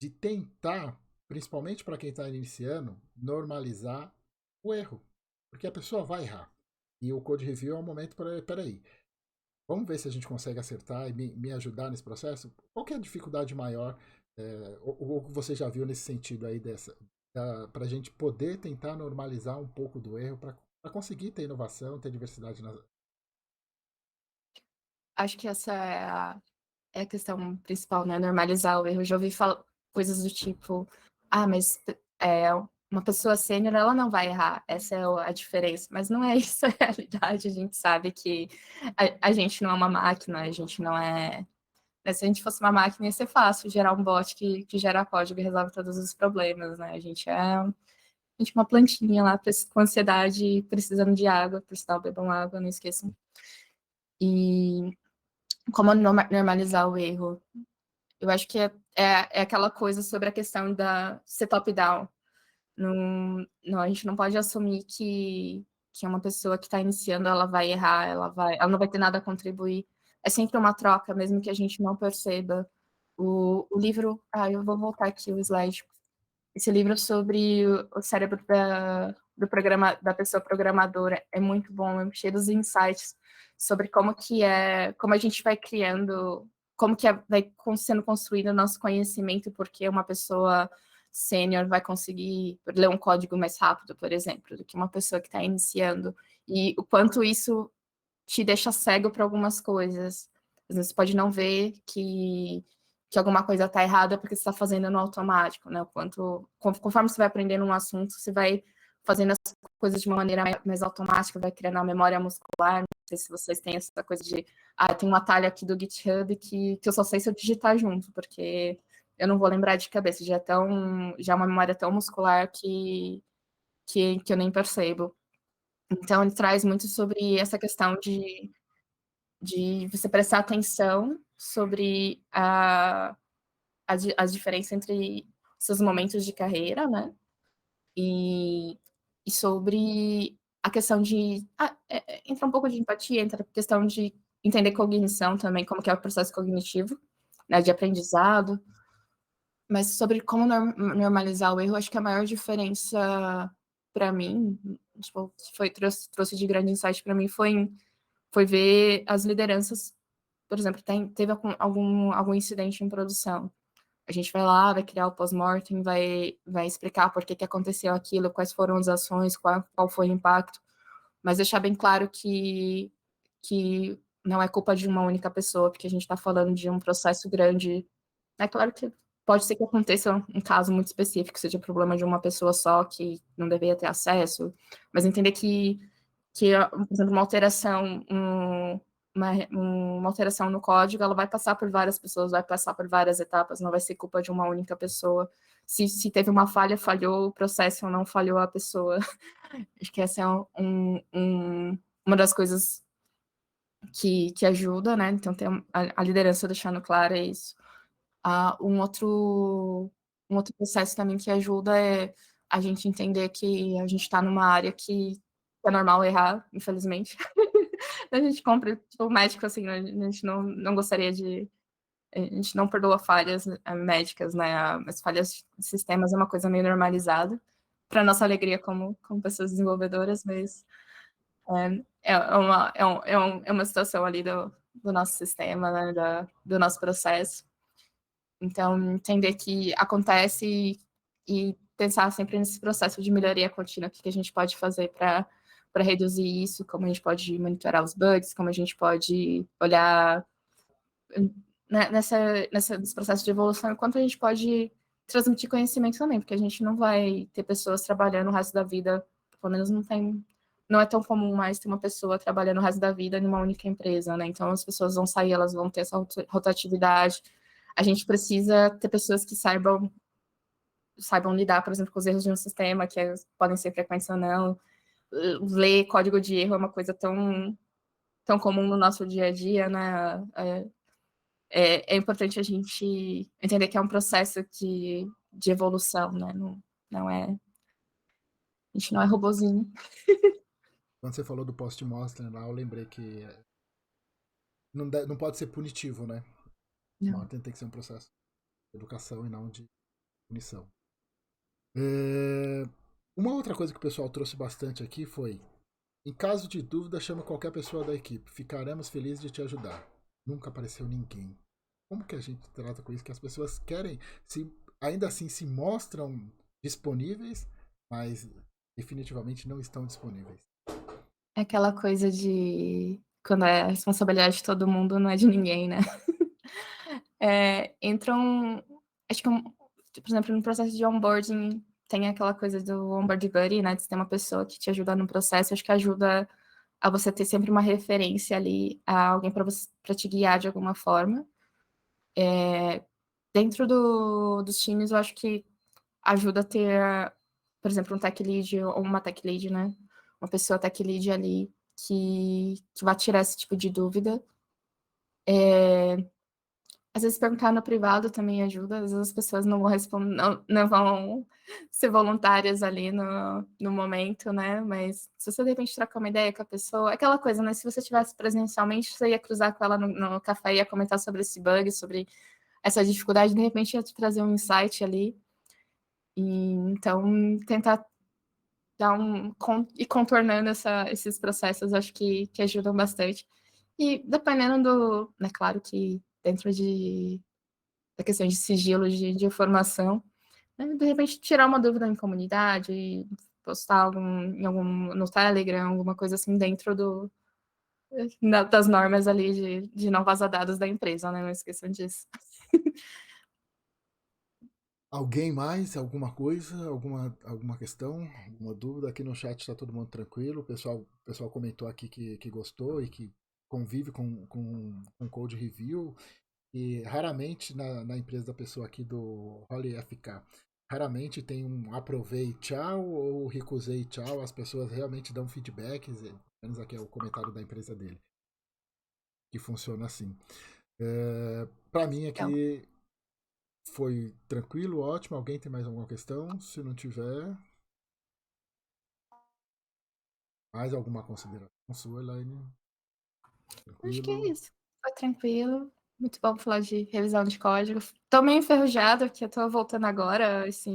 de tentar, principalmente para quem está iniciando, normalizar o erro? Porque a pessoa vai errar. E o Code Review é um momento para, peraí, vamos ver se a gente consegue acertar e me ajudar nesse processo? Qual que é a dificuldade maior, ou que você já viu nesse sentido aí para a gente poder tentar normalizar um pouco do erro para conseguir ter inovação, ter diversidade na. Acho que essa é a questão principal, né? Normalizar o erro. Eu já ouvi falar coisas do tipo, mas uma pessoa sênior, ela não vai errar, essa é a diferença. Mas não é isso a realidade, a gente sabe que a gente não é uma máquina, a gente não é. Né? Se a gente fosse uma máquina, ia ser fácil gerar um bot que gera código e resolve todos os problemas, né? A gente é uma plantinha lá com ansiedade, precisando de água, por sinal, bebam água, não esqueçam. E como normalizar o erro? Eu acho que é aquela coisa sobre a questão da ser top-down. A gente não pode assumir que uma pessoa que está iniciando, ela vai errar, ela não vai ter nada a contribuir. É sempre uma troca, mesmo que a gente não perceba. O livro, eu vou voltar aqui o slide. Esse livro sobre o cérebro da pessoa programadora é muito bom, é cheio dos insights sobre como a gente vai criando, como que vai sendo construído o nosso conhecimento, porque uma pessoa sênior vai conseguir ler um código mais rápido, por exemplo, do que uma pessoa que está iniciando, e o quanto isso te deixa cego para algumas coisas. Às vezes você pode não ver que alguma coisa está errada porque você está fazendo no automático, né? Conforme você vai aprendendo um assunto, você vai fazendo as coisas de uma maneira mais automática, vai criando a memória muscular. Não sei se vocês têm essa coisa de, tem um atalho aqui do GitHub que eu só sei se eu digitar junto, porque eu não vou lembrar de cabeça, já é uma memória tão muscular que eu nem percebo. Então, ele traz muito sobre essa questão de você prestar atenção sobre as diferenças entre seus momentos de carreira, né? E sobre a questão de... entra um pouco de empatia, entra a questão de entender cognição também, como que é o processo cognitivo, né, de aprendizado, mas sobre como normalizar o erro, acho que a maior diferença para mim, tipo, trouxe de grande insight para mim, foi ver as lideranças, por exemplo, teve algum incidente em produção. A gente vai lá, vai criar o pós-mortem, vai explicar por que aconteceu aquilo, quais foram as ações, qual foi o impacto, mas deixar bem claro que não é culpa de uma única pessoa, porque a gente está falando de um processo grande. É claro que pode ser que aconteça um caso muito específico, seja problema de uma pessoa só que não deveria ter acesso, mas entender que por exemplo, uma alteração no código, ela vai passar por várias pessoas, vai passar por várias etapas, não vai ser culpa de uma única pessoa. Se teve uma falha, falhou o processo, não falhou a pessoa. Acho que essa é uma das coisas que ajuda, né? Então, tem a liderança deixando claro é isso. Um outro processo também que ajuda é a gente entender que a gente está numa área que é normal errar, infelizmente. A gente compra, tipo, médico, assim, a gente não gostaria de... A gente não perdoa falhas médicas, né? As falhas de sistemas é uma coisa meio normalizada, para nossa alegria como pessoas desenvolvedoras, mas é uma situação ali do nosso sistema, né? Do nosso processo. Então, entender que acontece e pensar sempre nesse processo de melhoria contínua, o que a gente pode fazer para reduzir isso, como a gente pode monitorar os bugs, como a gente pode olhar nesse processo de evolução, enquanto a gente pode transmitir conhecimento também, porque a gente não vai ter pessoas trabalhando o resto da vida, pelo menos não é tão comum mais ter uma pessoa trabalhando o resto da vida em uma única empresa, né? Então, as pessoas vão sair, elas vão ter essa rotatividade. A gente precisa ter pessoas que saibam lidar, por exemplo, com os erros de um sistema, que podem ser frequentes ou não. Ler código de erro é uma coisa tão comum no nosso dia a dia, né? É importante a gente entender que é um processo de evolução, né? Não é... A gente não é robozinho. Quando você falou do post-mortem lá, eu lembrei que não pode ser punitivo, né? Mortem tem que ser um processo de educação e não de punição. Uma outra coisa que o pessoal trouxe bastante aqui foi: em caso de dúvida, chame qualquer pessoa da equipe. Ficaremos felizes de te ajudar. Nunca apareceu ninguém. Como que a gente trata com isso? Que as pessoas querem, ainda assim se mostram disponíveis, mas definitivamente não estão disponíveis. É aquela coisa de quando é a responsabilidade de todo mundo, não é de ninguém, né? Acho que, por exemplo, no processo de onboarding, tem aquela coisa do onboard buddy, né? De ter uma pessoa que te ajuda no processo, acho que ajuda a você ter sempre uma referência ali, a alguém para te guiar de alguma forma. Dentro dos times, eu acho que ajuda a ter, por exemplo, um tech lead ou uma tech lead, né? Uma pessoa tech lead ali que vai tirar esse tipo de dúvida. Às vezes perguntar no privado também ajuda, às vezes as pessoas não vão responder, não vão ser voluntárias ali no momento, né? Mas se você de repente trocar uma ideia com a pessoa, aquela coisa, né? Se você estivesse presencialmente, você ia cruzar com ela no café, ia comentar sobre esse bug, sobre essa dificuldade, de repente ia te trazer um insight ali. E então, tentar ir contornando esses processos, acho que ajudam bastante. E dependendo né, claro que dentro da questão de sigilo de informação, né, de repente tirar uma dúvida em comunidade, postar no Telegram, alguma coisa assim dentro das normas ali de não vazar dados da empresa, né? Não esqueçam disso. Alguém mais? Alguma coisa? Alguma questão? Alguma dúvida? Aqui no chat está todo mundo tranquilo. O pessoal comentou aqui que gostou e que convive com code review. E raramente na empresa da pessoa aqui do Holly FK, raramente tem um aprovei tchau ou recusei tchau. As pessoas realmente dão feedbacks. Pelo menos aqui é o comentário da empresa dele. Que funciona assim. Para mim Então, aqui foi tranquilo, ótimo. Alguém tem mais alguma questão? Se não tiver, mais alguma consideração sua, Elaine? acho que é Tranquilo? isso. Foi tranquilo. Muito bom falar de revisão de código. Tô meio enferrujada, porque eu tô voltando agora, esse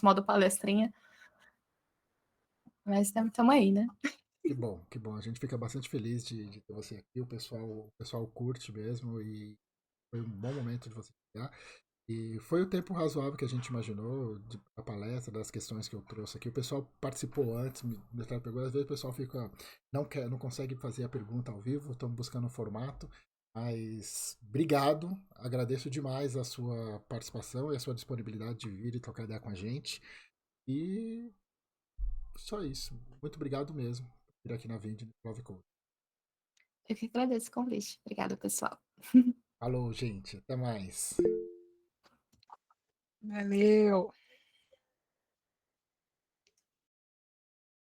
modo palestrinha. Mas estamos aí, né? Que bom, que bom. A gente fica bastante feliz de ter você aqui. O pessoal curte mesmo e foi um bom momento de você chegar. E foi o tempo razoável que a gente imaginou da palestra, das questões que eu trouxe aqui. O pessoal participou antes, me pegou. Às vezes o pessoal fica, não consegue fazer a pergunta ao vivo, estamos buscando um formato. Mas obrigado, agradeço demais a sua participação e a sua disponibilidade de vir e trocar ideia com a gente. E só isso. Muito obrigado mesmo por vir aqui na Vind Love Code. Eu que agradeço o convite. Obrigada, pessoal. Falou, gente. Até mais. Valeu!